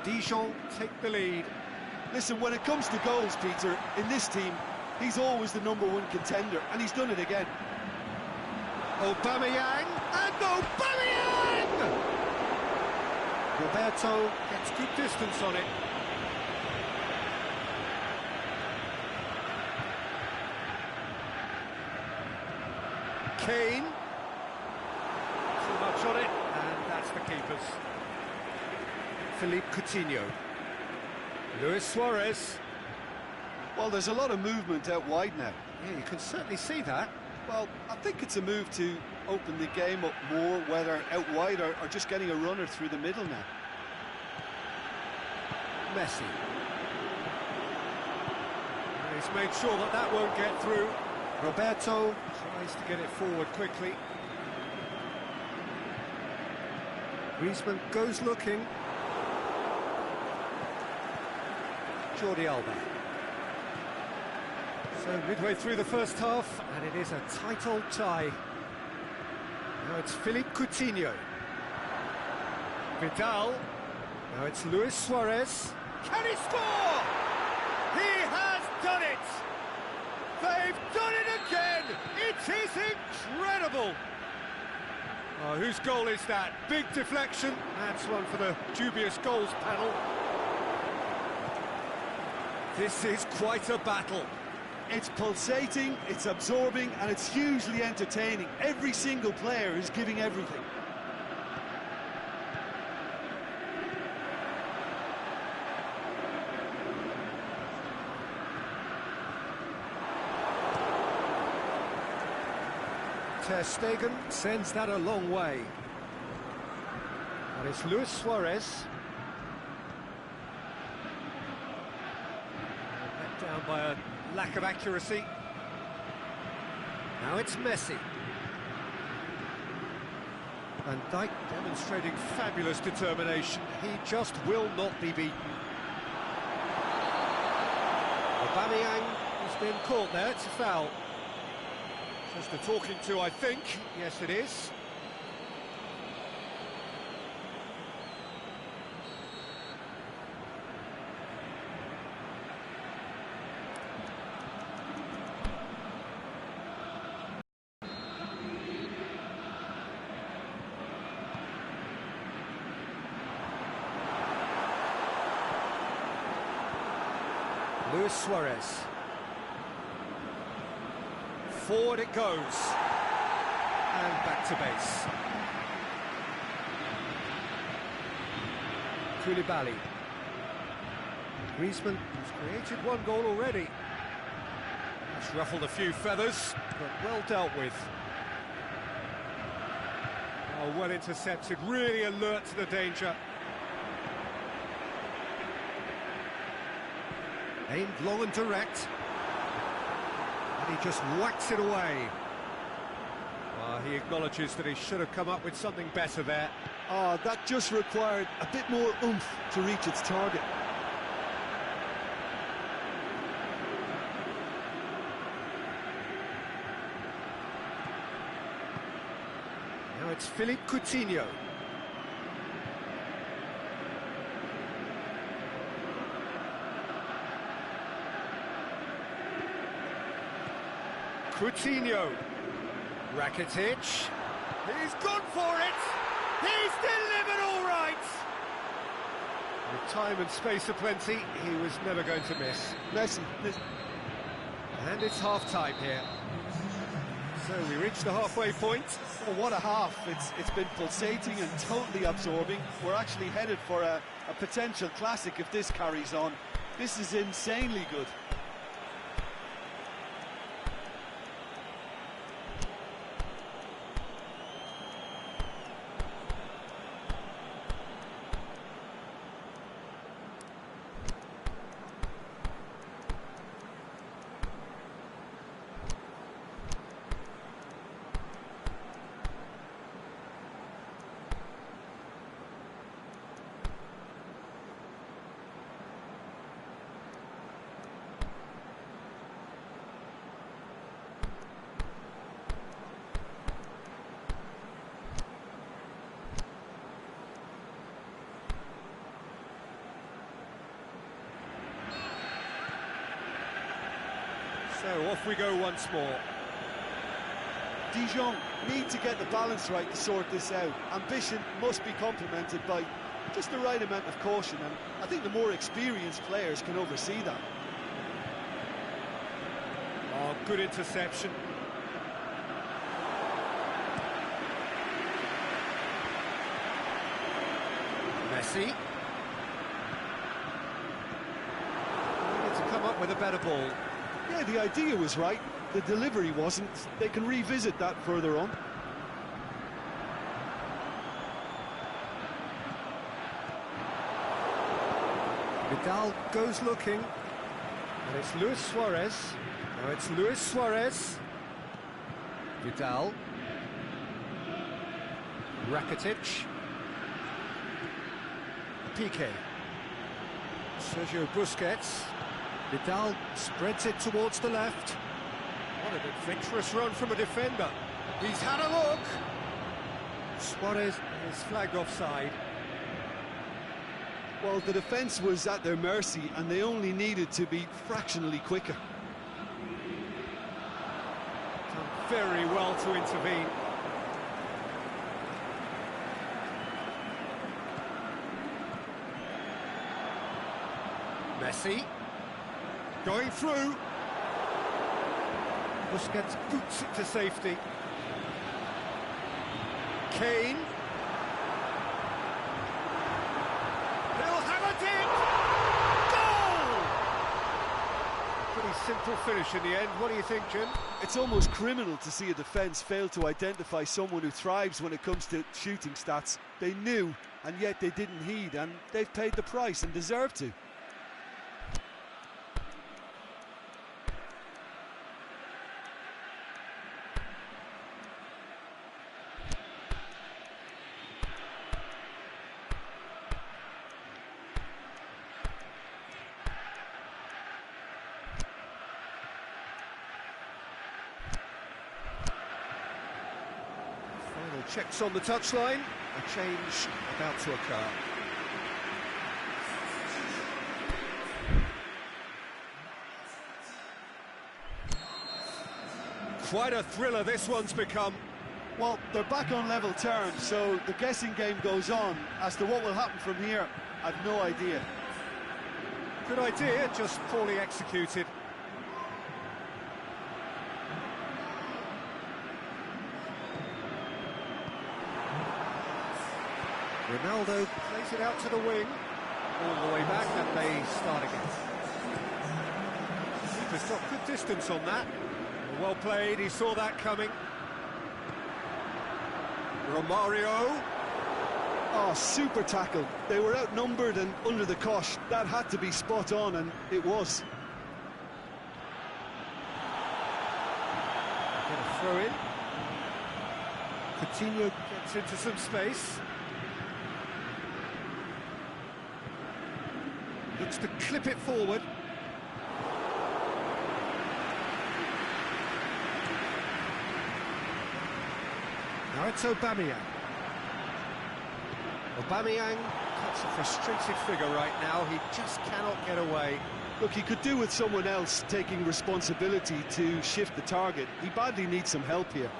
Dijon take the lead. Listen, when it comes to goals, Peter, in this team, he's always the #1 contender, and he's done it again. Aubameyang, and Aubameyang! Roberto gets good distance on it. Kane. Too much on it, and that's the keeper's. Philippe Coutinho. Luis Suarez. Well, there's a lot of movement out wide now. Yeah, you can certainly see that. Well, I think it's a move to open the game up more, whether out wide or just getting a runner through the middle now. Messi. He's made sure that that won't get through. Roberto tries to get it forward quickly. Griezmann goes looking. Jordi Alba. So midway through the first half, and it is a tight old tie. Now it's Philippe Coutinho. Vidal. Now it's Luis Suarez. Can he score? He has done it! They've done it again! It is incredible! Oh, whose goal is that? Big deflection. That's one for the dubious goals panel. This is quite a battle. It's pulsating, it's absorbing, and it's hugely entertaining. Every single player is giving everything. Ter Stegen sends that a long way. And it's Luis Suarez. Let down by a lack of accuracy. Now it's Messi. Van Dijk demonstrating fabulous determination. He just will not be beaten. Aubameyang has been caught there. It's a foul. Just a talking to, I think. Yes, it is. Luis Suarez. Forward it goes. And back to base. Koulibaly. Griezmann has created one goal already. It's ruffled a few feathers, but well dealt with. Oh, well intercepted, really alert to the danger. Aimed long and direct, and he just whacks it away. He acknowledges that he should have come up with something better there. That just required a bit more oomph to reach its target. Now it's Philippe Coutinho. Coutinho, Rakitic, he's gone for it, he's delivered all right! With time and space aplenty, he was never going to miss. Messi. And it's half-time here. So we reach the halfway point. Oh, what a half. It's been pulsating and totally absorbing. We're actually headed for a potential classic if this carries on. This is insanely good. So off we go once more. Diféjon need to get the balance right to sort this out. Ambition must be complemented by just the right amount of caution, and I think the more experienced players can oversee that. Oh, good interception. Messi. Need to come up with a better ball. Yeah, the idea was right, the delivery wasn't. They can revisit that further on. Vidal goes looking, and it's Luis Suarez. Now it's Luis Suarez. Vidal. Rakitic. Piqué. Sergio Busquets. Vidal spreads it towards the left. What an adventurous run from a defender. He's had a look. Suarez is flagged offside. Well, the defence was at their mercy, and they only needed to be fractionally quicker. Done very well to intervene. Messi. Going through. Busquets boots it to safety. Kane. He'll have it in! Goal! Pretty simple finish in the end. What do you think, Jim? It's almost criminal to see a defence fail to identify someone who thrives when it comes to shooting stats. They knew, and yet they didn't heed, and they've paid the price and deserve to. Checks on the touchline, a change about to occur. Quite a thriller this one's become. Well, they're back on level terms, so the guessing game goes on. As to what will happen from here, I've no idea. Good idea, just poorly executed. Ronaldo plays it out to the wing, all the way back, and they start again. Keeper's got good distance on that. Well played, he saw that coming. Romario. Oh, super tackle. They were outnumbered and under the cosh. That had to be spot on, and it was. Get a throw in. Coutinho gets into some space. Looks to clip it forward. Now it's Aubameyang. Aubameyang cuts a frustrated figure right now. He just cannot get away. Look, he could do with someone else taking responsibility to shift the target. He badly needs some help here.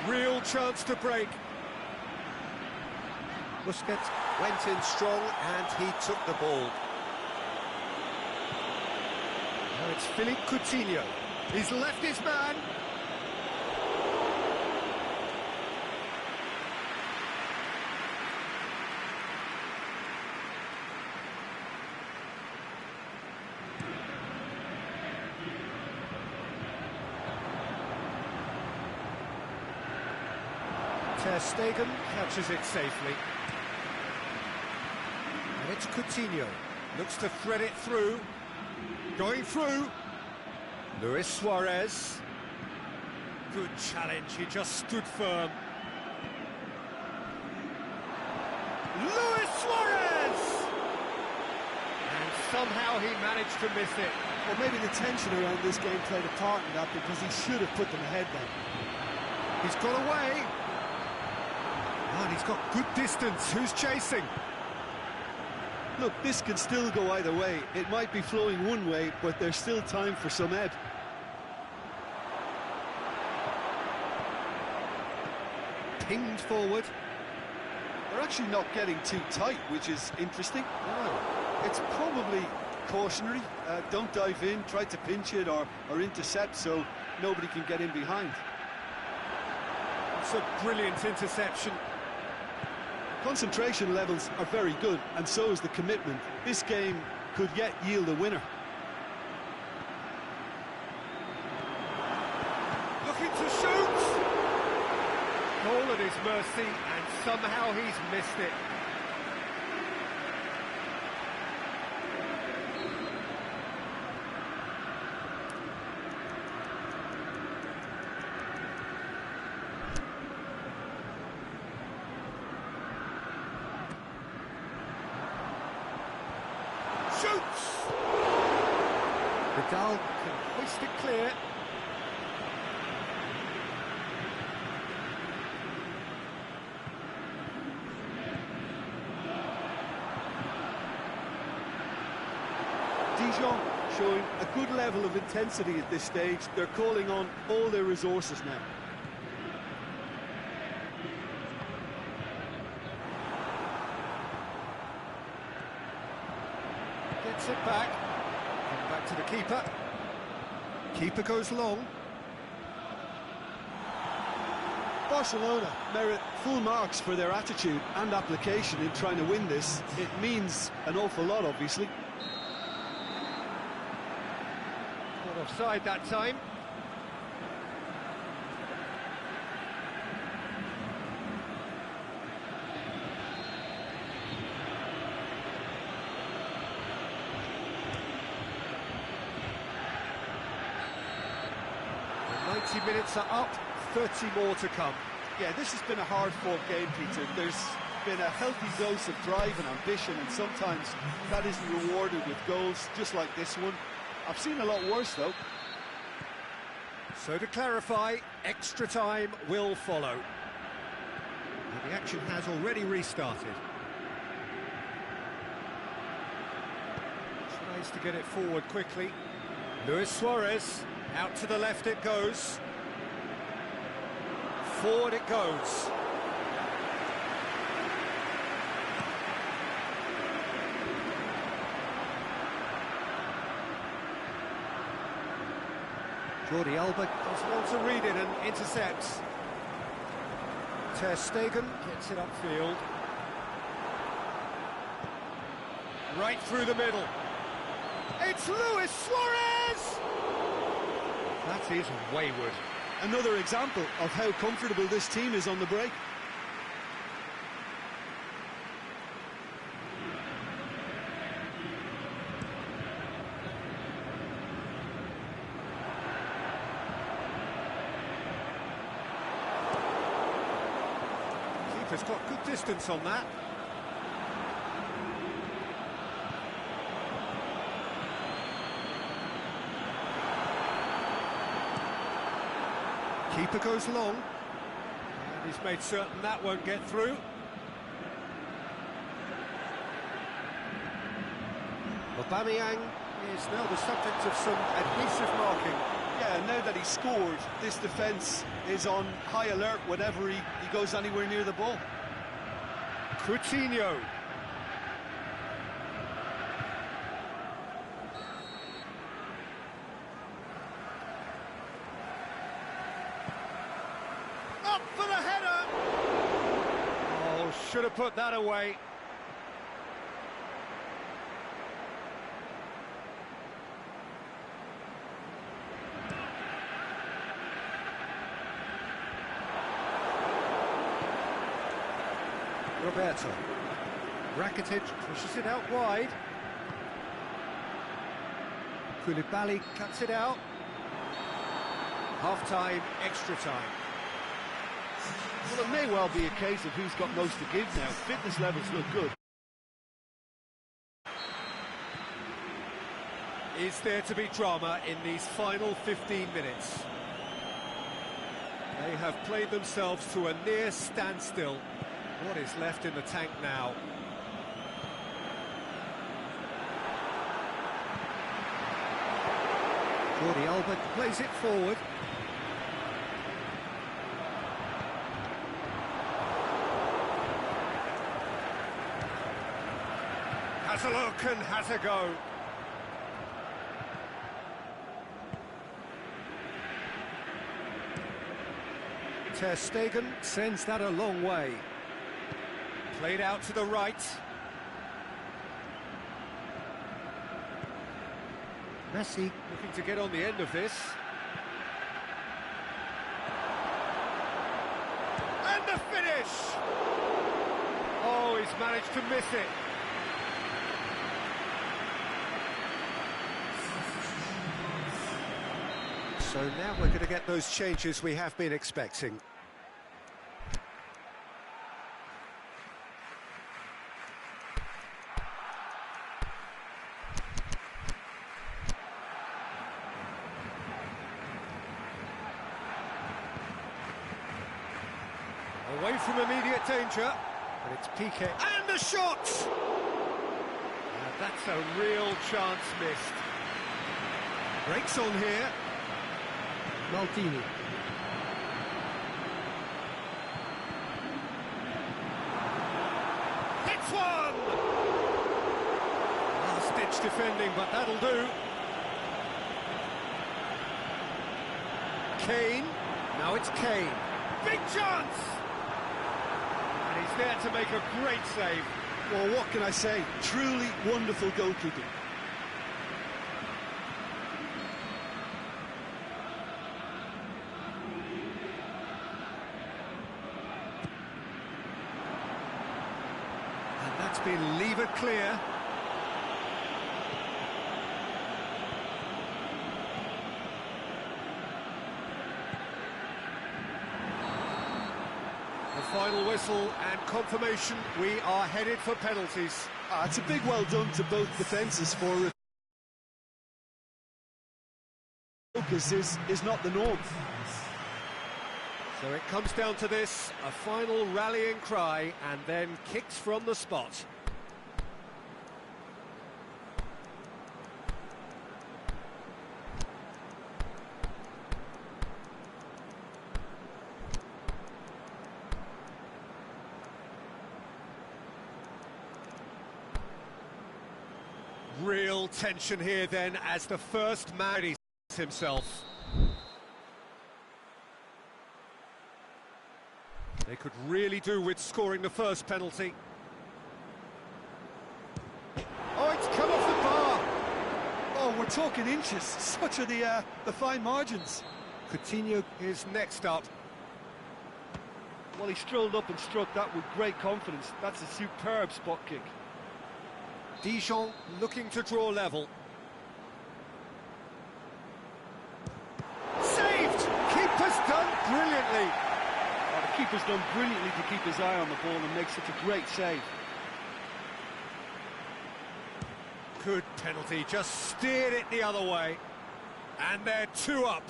A real chance to break. Busquets went in strong and he took the ball. Now it's Philippe Coutinho. He's left his man. Ter Stegen catches it safely. And it's Coutinho. Looks to thread it through. Going through. Luis Suarez. Good challenge, he just stood firm. Luis Suarez! And somehow he managed to miss it. Well, maybe the tension around this game played a part in that, because he should have put them ahead then. He's got away. And he's got good distance. Who's chasing? Look, this can still go either way. It might be flowing one way, but there's still time for some ebb. Pinged forward. They're actually not getting too tight, which is interesting. Oh. It's probably cautionary. Don't dive in, try to pinch it or intercept so nobody can get in behind. It's a brilliant interception. Concentration levels are very good, and so is the commitment. This game could yet yield a winner. Looking to shoot! Goal at his mercy, and somehow he's missed it. Shoots! Vidal can hoist it clear. Dijon showing a good level of intensity at this stage. They're calling on all their resources now. Gets it back. And back to the keeper. Keeper goes long. Barcelona merit full marks for their attitude and application in trying to win this. It means an awful lot, obviously. Not offside that time. The 90 minutes are up, 30 more to come. Yeah, this has been a hard-fought game, Peter. There's been a healthy dose of drive and ambition, and sometimes that isn't rewarded with goals, just like this one. I've seen a lot worse, though. So to clarify, extra time will follow. And the action has already restarted. Tries to get it forward quickly. Luis Suarez, out to the left it goes. Forward it goes. Jordi Alba does want to read it and intercepts. Ter Stegen gets it upfield. Right through the middle. It's Luis Suarez! That is wayward. Another example of how comfortable this team is on the break. Keeper's got good distance on that. Keeper goes long, and he's made certain that won't get through. Aubameyang is now the subject of some adhesive marking. Yeah, now that he's scored, this defence is on high alert whenever he goes anywhere near the ball. Coutinho. Up for the header! Oh, should have put that away. Roberto. Rakitic pushes it out wide. Koulibaly cuts it out. Half-time, extra time. Well, it may well be a case of who's got most to give now. Fitness levels look good. Is there to be drama in these final 15 minutes? They have played themselves to a near standstill. What is left in the tank now? Jordi Alba plays it forward. Has a look and has a go. Ter Stegen sends that a long way. Played out to the right. Messi looking to get on the end of this. And the finish! Oh, he's managed to miss it. So now we're going to get those changes we have been expecting. Away from immediate danger, but it's Piqué, and the shot! And that's a real chance missed. Breaks on here. Maldini. Hits one! Last-ditch defending, but that'll do. Kane. Now it's Kane. Big chance! And he's there to make a great save. Well, what can I say? Truly wonderful goalkeeping. And that's been levered clear. The final whistle and confirmation, we are headed for penalties. It's a big well done to both defences for focus is not the norm. So it comes down to this, a final rallying cry, and then kicks from the spot. Real tension here then, as the first man himself. They could really do with scoring the first penalty. Oh, it's come off the bar! Oh, we're talking inches. Such are the fine margins. Coutinho is next up. Well, he strolled up and struck that with great confidence. That's a superb spot kick. Diféjon looking to draw level. Saved! Keeper's done brilliantly. Oh, the keeper's done brilliantly to keep his eye on the ball and make such a great save. Good penalty, just steered it the other way. And they're 2 up.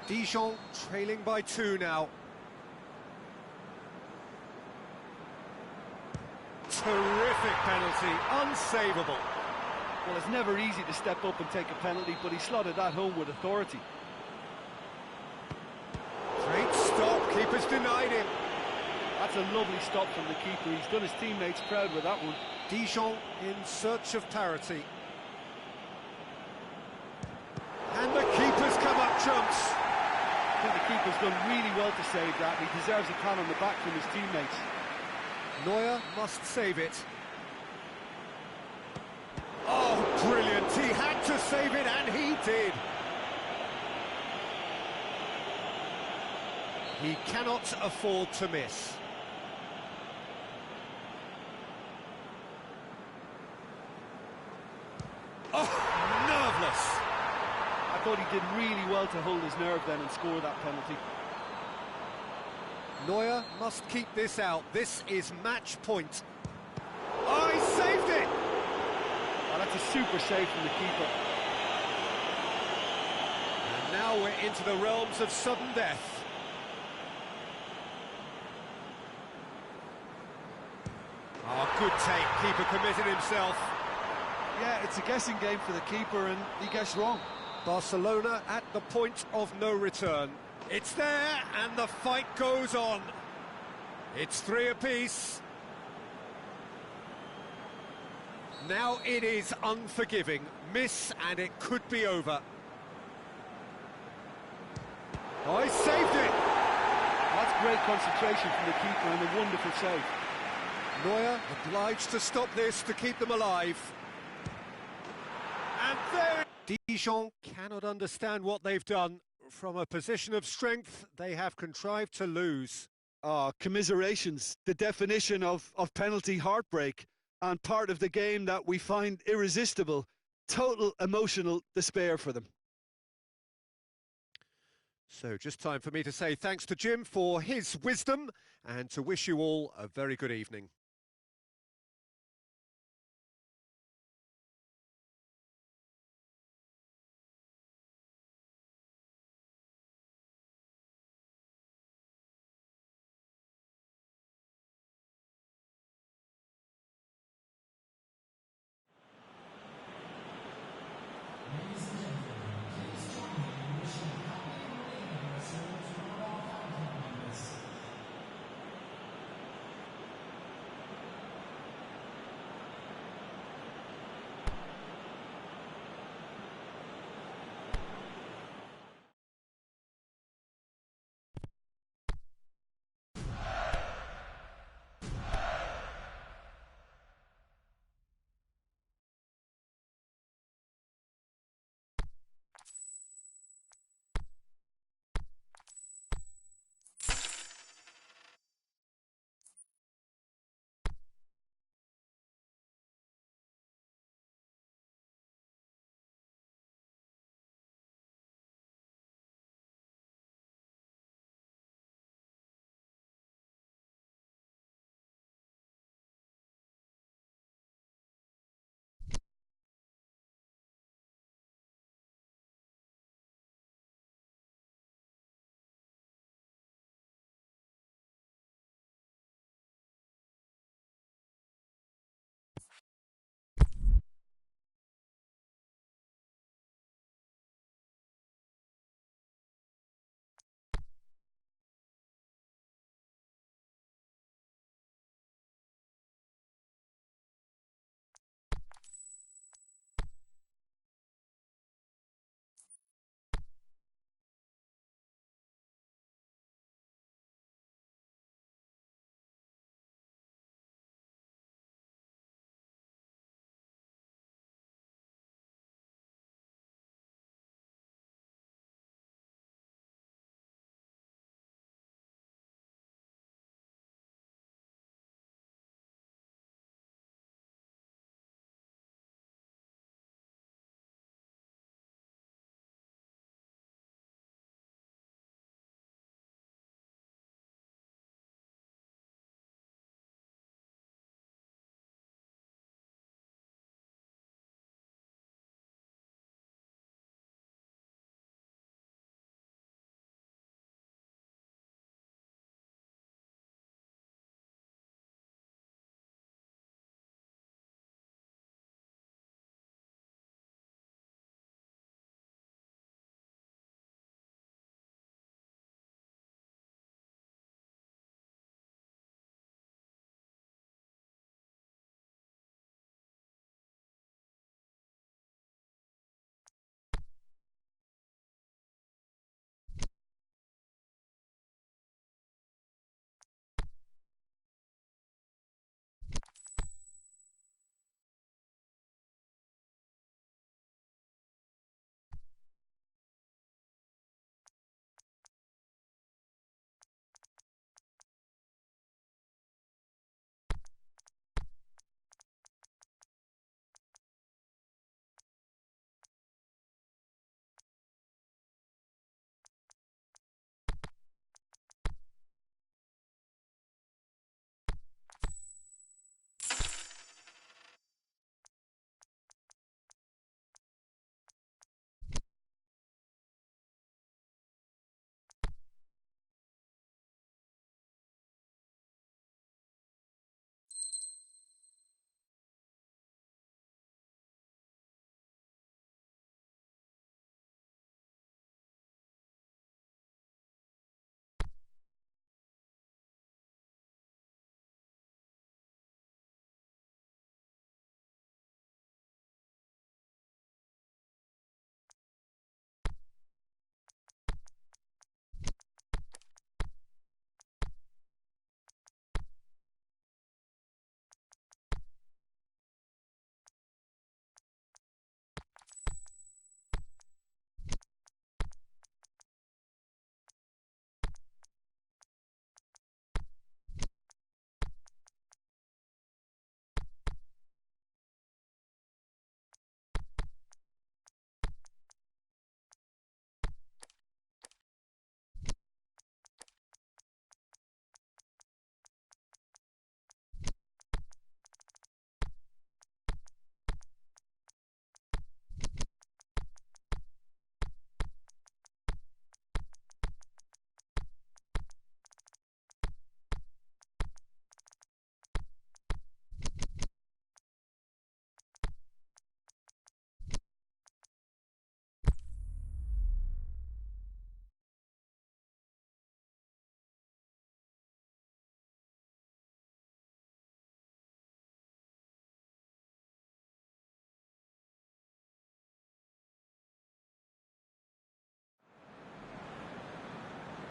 Diféjon trailing by 2 now. Terrific penalty, unsavable. Well, it's never easy to step up and take a penalty, but he slotted that home with authority. Great stop, keeper's denied him. That's a lovely stop from the keeper. He's done his teammates proud with that one. Diféjon in search of parity. And the keeper's come up trumps. I think the keeper's done really well to save that. He deserves a pat on the back from his teammates. Neuer must save it. Oh, brilliant! He had to save it, and he did. He cannot afford to miss. Oh, nerveless! I thought he did really well to hold his nerve then and score that penalty. Neuer must keep this out. This is match point. Oh, he saved it! Oh, that's a super save from the keeper. And now we're into the realms of sudden death. Oh, good take. Keeper committed himself. Yeah, it's a guessing game for the keeper, and he guessed wrong. Barcelona at the point of no return. It's there, and the fight goes on. It's 3 apiece. Now it is unforgiving. Miss, and it could be over. Oh, he saved it! That's great concentration from the keeper and a wonderful save. Neuer obliged to stop this to keep them alive. And there... Diféjon cannot understand what they've done. From a position of strength, they have contrived to lose. Oh, commiserations, the definition of penalty heartbreak, and part of the game that we find irresistible. Total emotional despair for them. So just time for me to say thanks to Jim for his wisdom, and to wish you all a very good evening.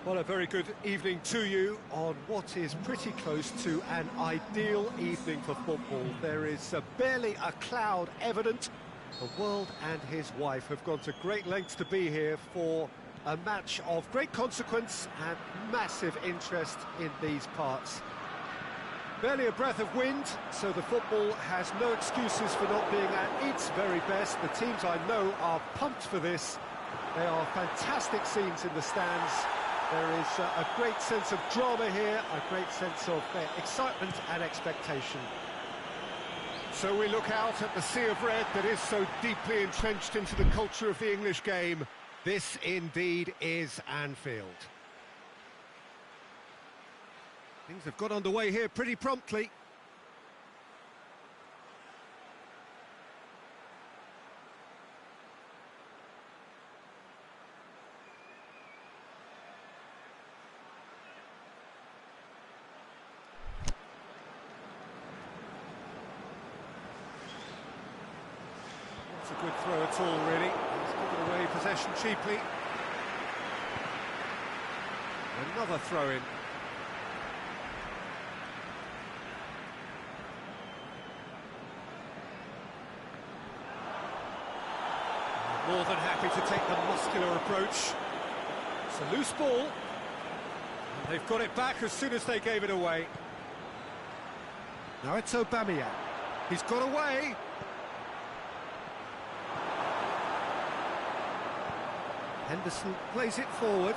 Well, a very good evening to you on what is pretty close to an ideal evening for football. There is barely a cloud evident. The world and his wife have gone to great lengths to be here for a match of great consequence and massive interest in these parts. Barely a breath of wind, so the football has no excuses for not being at its very best. The teams I know are pumped for this. There are fantastic scenes in the stands. There is a great sense of drama here, a great sense of excitement and expectation. So we look out at the sea of red that is so deeply entrenched into the culture of the English game. This indeed is Anfield. Things have got underway here pretty promptly. Not a good throw at all, really. He's given away possession cheaply. Another throw-in. More than happy to take the muscular approach. It's a loose ball. And they've got it back as soon as they gave it away. Now it's Aubameyang. He's got away. Henderson plays it forward.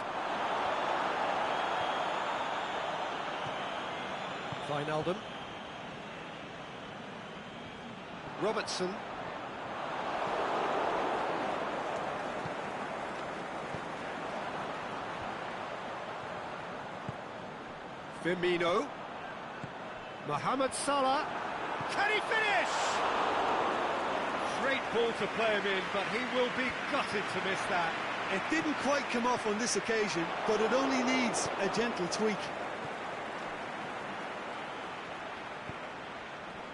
Wijnaldum. Robertson. Firmino. Mohamed Salah. Can he finish? Great ball to play him in, but he will be gutted to miss that. It didn't quite come off on this occasion, but it only needs a gentle tweak.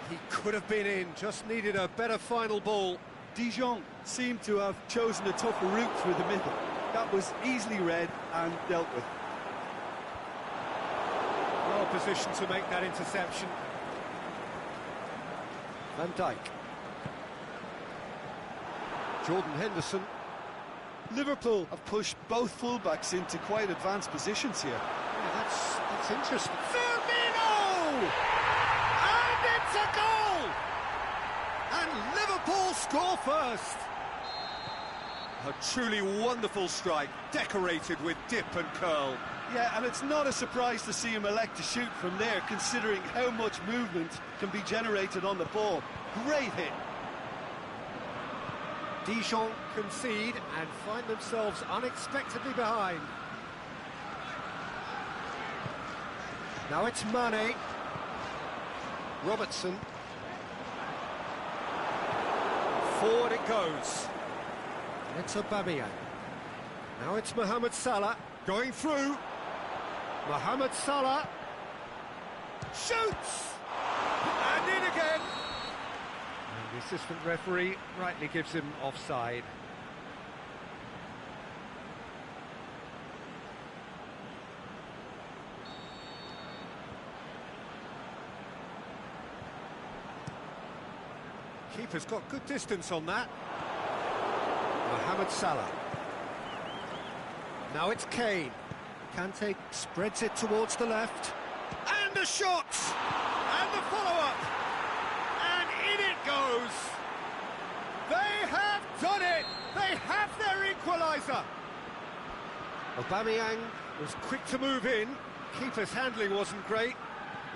He could have been in, just needed a better final ball. Difígn seemed to have chosen a tougher route through the middle. That was easily read and dealt with. Well positioned to make that interception. Van Dijk. Jordan Henderson. Liverpool have pushed both fullbacks into quite advanced positions here. Yeah, that's interesting. Firmino! And it's a goal! And Liverpool score first. A truly wonderful strike, decorated with dip and curl. Yeah, and it's not a surprise to see him elect to shoot from there, considering how much movement can be generated on the ball. Great hit. Difígn concede and find themselves unexpectedly behind. Now it's Mane. Robertson. Forward it goes. It's Aubameyang. Now it's Mohamed Salah going through. Mohamed Salah shoots and in again. And the assistant referee rightly gives him offside. Keeper's got good distance on that. Mohamed Salah. Now it's Kane. Kante spreads it towards the left. And a shot! And the follow-up! And in it goes! They have done it! They have their equaliser! Aubameyang was quick to move in. Keeper's handling wasn't great.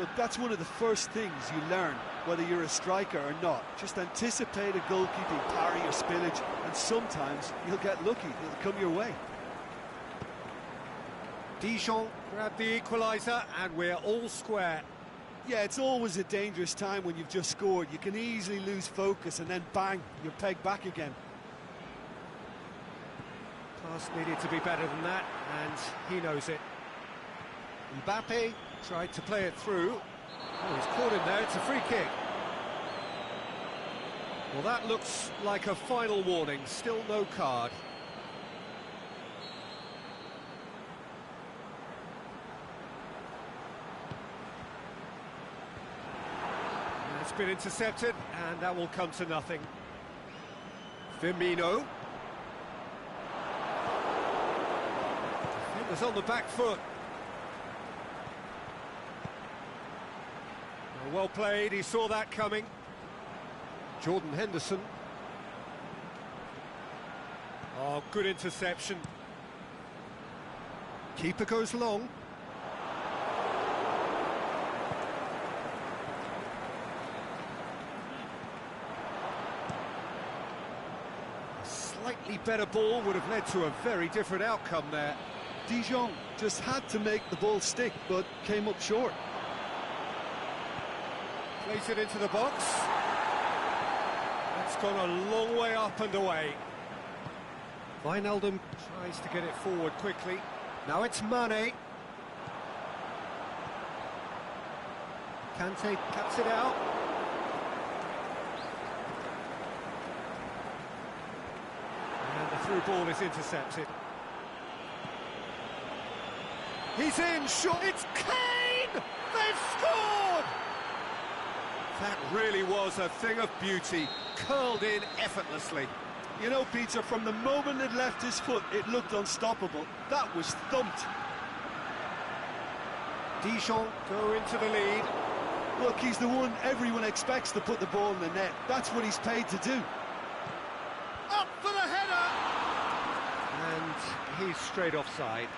Look, that's one of the first things you learn, whether you're a striker or not. Just anticipate a goalkeeping parry or spillage, and sometimes you'll get lucky, it'll come your way. Difígn grabbed the equaliser, and we're all square. Yeah, it's always a dangerous time when you've just scored. You can easily lose focus, and then bang, you're pegged back again. Pass needed to be better than that, and he knows it. Mbappe tried to play it through. Oh, he's caught him there, it's a free kick. Well, that looks like a final warning, still no card. It's been intercepted, and that will come to nothing. Firmino. Defenders on the back foot. Well played, he saw that coming. Jordan Henderson. Oh, good interception. Keeper goes long. A slightly better ball would have led to a very different outcome there. Diféjon just had to make the ball stick, but came up short. Plays it into the box. That's gone a long way up and away. Wijnaldum tries to get it forward quickly. Now it's Mane. Kante cuts it out. And the through ball is intercepted. He's in, shot. It's Kane! They've scored! That really was a thing of beauty, curled in effortlessly. You know, Peter, from the moment it left his foot, it looked unstoppable. That was thumped. Diféjon go into the lead. Look, he's the one everyone expects to put the ball in the net. That's what he's paid to do. Up for the header! And he's straight offside.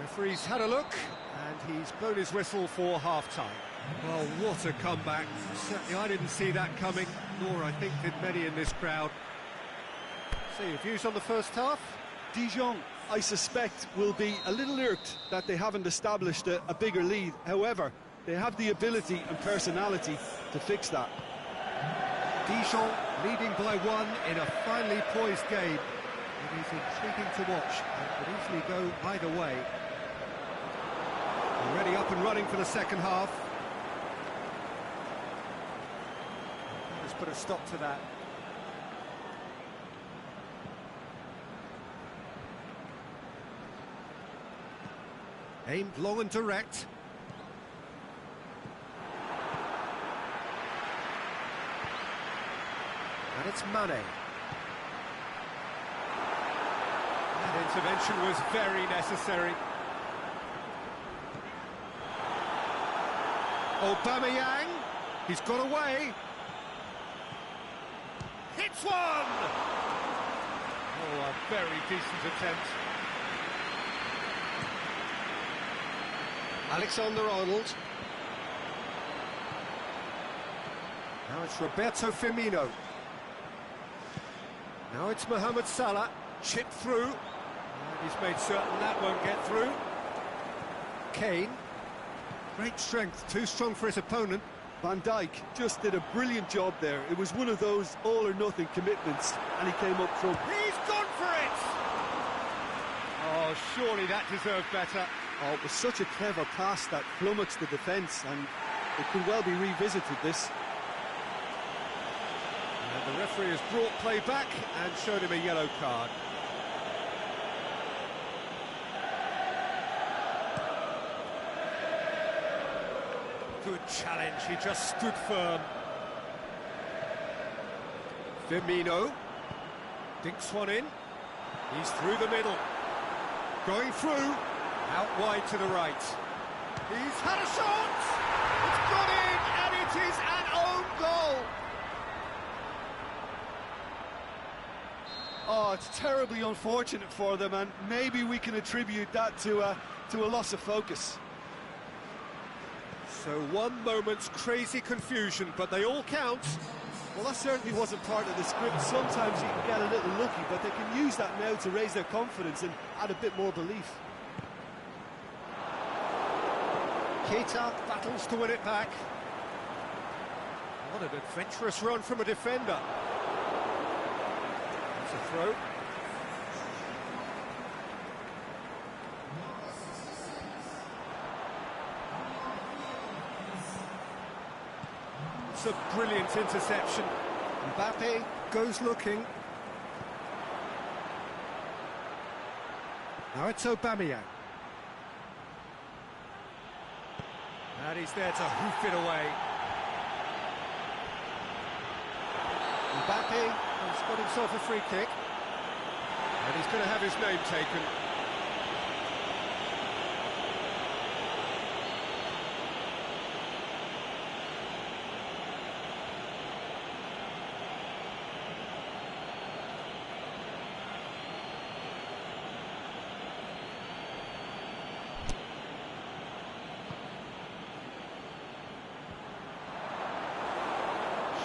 Referee's had a look, and he's blown his whistle for half-time. Well, what a comeback. Certainly I didn't see that coming, nor I think did many in this crowd. So, your views on the first half? Diféjon, I suspect, will be a little irked that they haven't established a bigger lead. However, they have the ability and personality to fix that. Diféjon leading by one in a finely poised game. It is intriguing to watch, and could easily go either way. Already up and running for the second half. Let's put a stop to that. Aimed long and direct. And it's Mane. That intervention was very necessary. Aubameyang, he's got away. Hits one! Oh, a very decent attempt. Alexander-Arnold. Now it's Roberto Firmino. Now it's Mohamed Salah, chipped through. And he's made certain that won't get through. Kane. Great strength, too strong for his opponent. Van Dijk just did a brilliant job there. It was one of those all-or-nothing commitments, and he came up front. He's gone for it! Oh, surely that deserved better. Oh, it was such a clever pass that flummoxed the defence, and it could well be revisited, this. And the referee has brought play back and showed him a yellow card. Good challenge, he just stood firm. Firmino dinks one in. He's through the middle. Going through. Out wide to the right. He's had a shot! It's gone in, and it is an own goal! Oh, it's terribly unfortunate for them, and maybe we can attribute that to a loss of focus. So one moment's crazy confusion, but they all count. Well, that certainly wasn't part of the script. Sometimes you can get a little lucky, but they can use that now to raise their confidence and add a bit more belief. Keita battles to win it back. What an adventurous run from a defender. It's a throw. It's a brilliant interception. Mbappe goes looking. Now it's Aubameyang. And he's there to hoof it away. Mbappe has got himself a free kick. And he's going to have his name taken.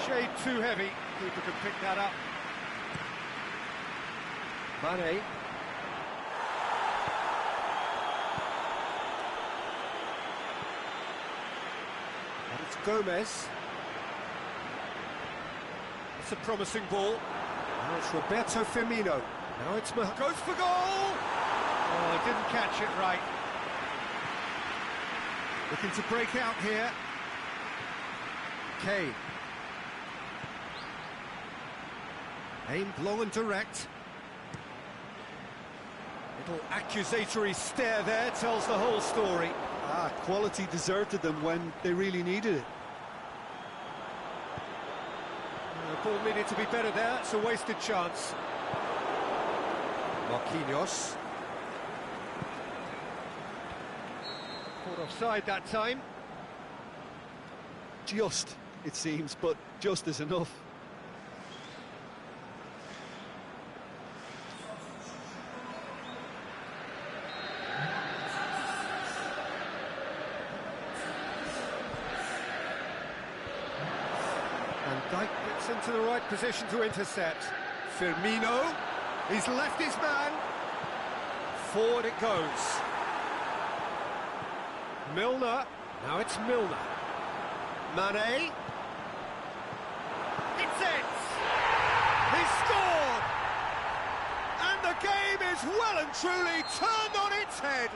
Shade too heavy. Keeper can pick that up. Mane. And it's Gomez. It's a promising ball. Now it's Roberto Firmino. Now it's goes for goal! Oh, didn't catch it right. Looking to break out here. Kane. Aimed long and direct. Little accusatory stare there tells the whole story. Quality deserted them when they really needed it. The ball needed to be better there, it's a wasted chance. Marquinhos. Caught offside that time. Just, it seems, but just is enough. And Dijk gets into the right position to intercept. Firmino, he's left his man. Forward it goes. Milner, now it's Milner. Mane. It's it! He scored! And the game is well and truly turned on its head.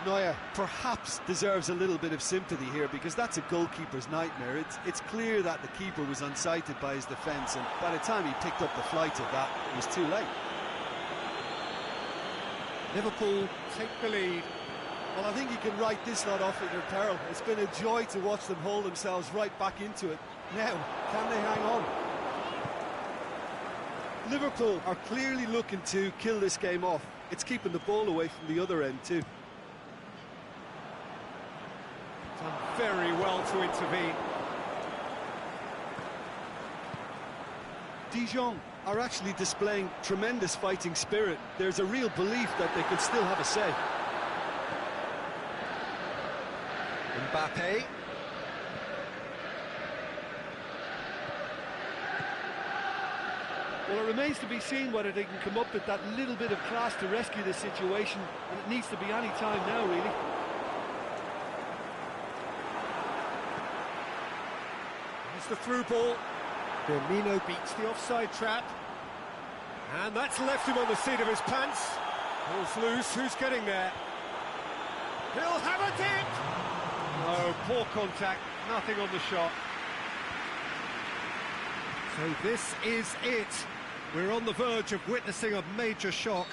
Neuer perhaps deserves a little bit of sympathy here because that's a goalkeeper's nightmare. It's clear that the keeper was unsighted by his defence, and by the time he picked up the flight of that, it was too late. Liverpool take the lead. Well, I think you can write this lot off at their peril. It's been a joy to watch them hold themselves right back into it. Now, can they hang on? Liverpool are clearly looking to kill this game off. It's keeping the ball away from the other end too. Done very well to intervene. Dijon are actually displaying tremendous fighting spirit. There's a real belief that they could still have a say. Mbappe. Well, it remains to be seen whether they can come up with that little bit of class to rescue this situation, and it needs to be any time now, really. It's the through ball. Firmino beats the offside trap. And that's left him on the seat of his pants. Ball's loose, who's getting there? He'll have a dip! Oh, poor contact, nothing on the shot. So this is it. We're on the verge of witnessing a major shock.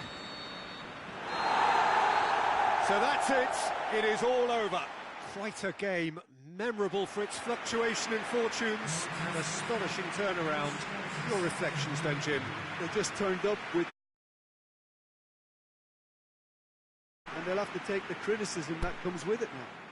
So that's it. It is all over. Quite a game, memorable for its fluctuation in fortunes and astonishing turnaround. Your reflections then, Jim? They just turned up with... and they'll have to take the criticism that comes with it now.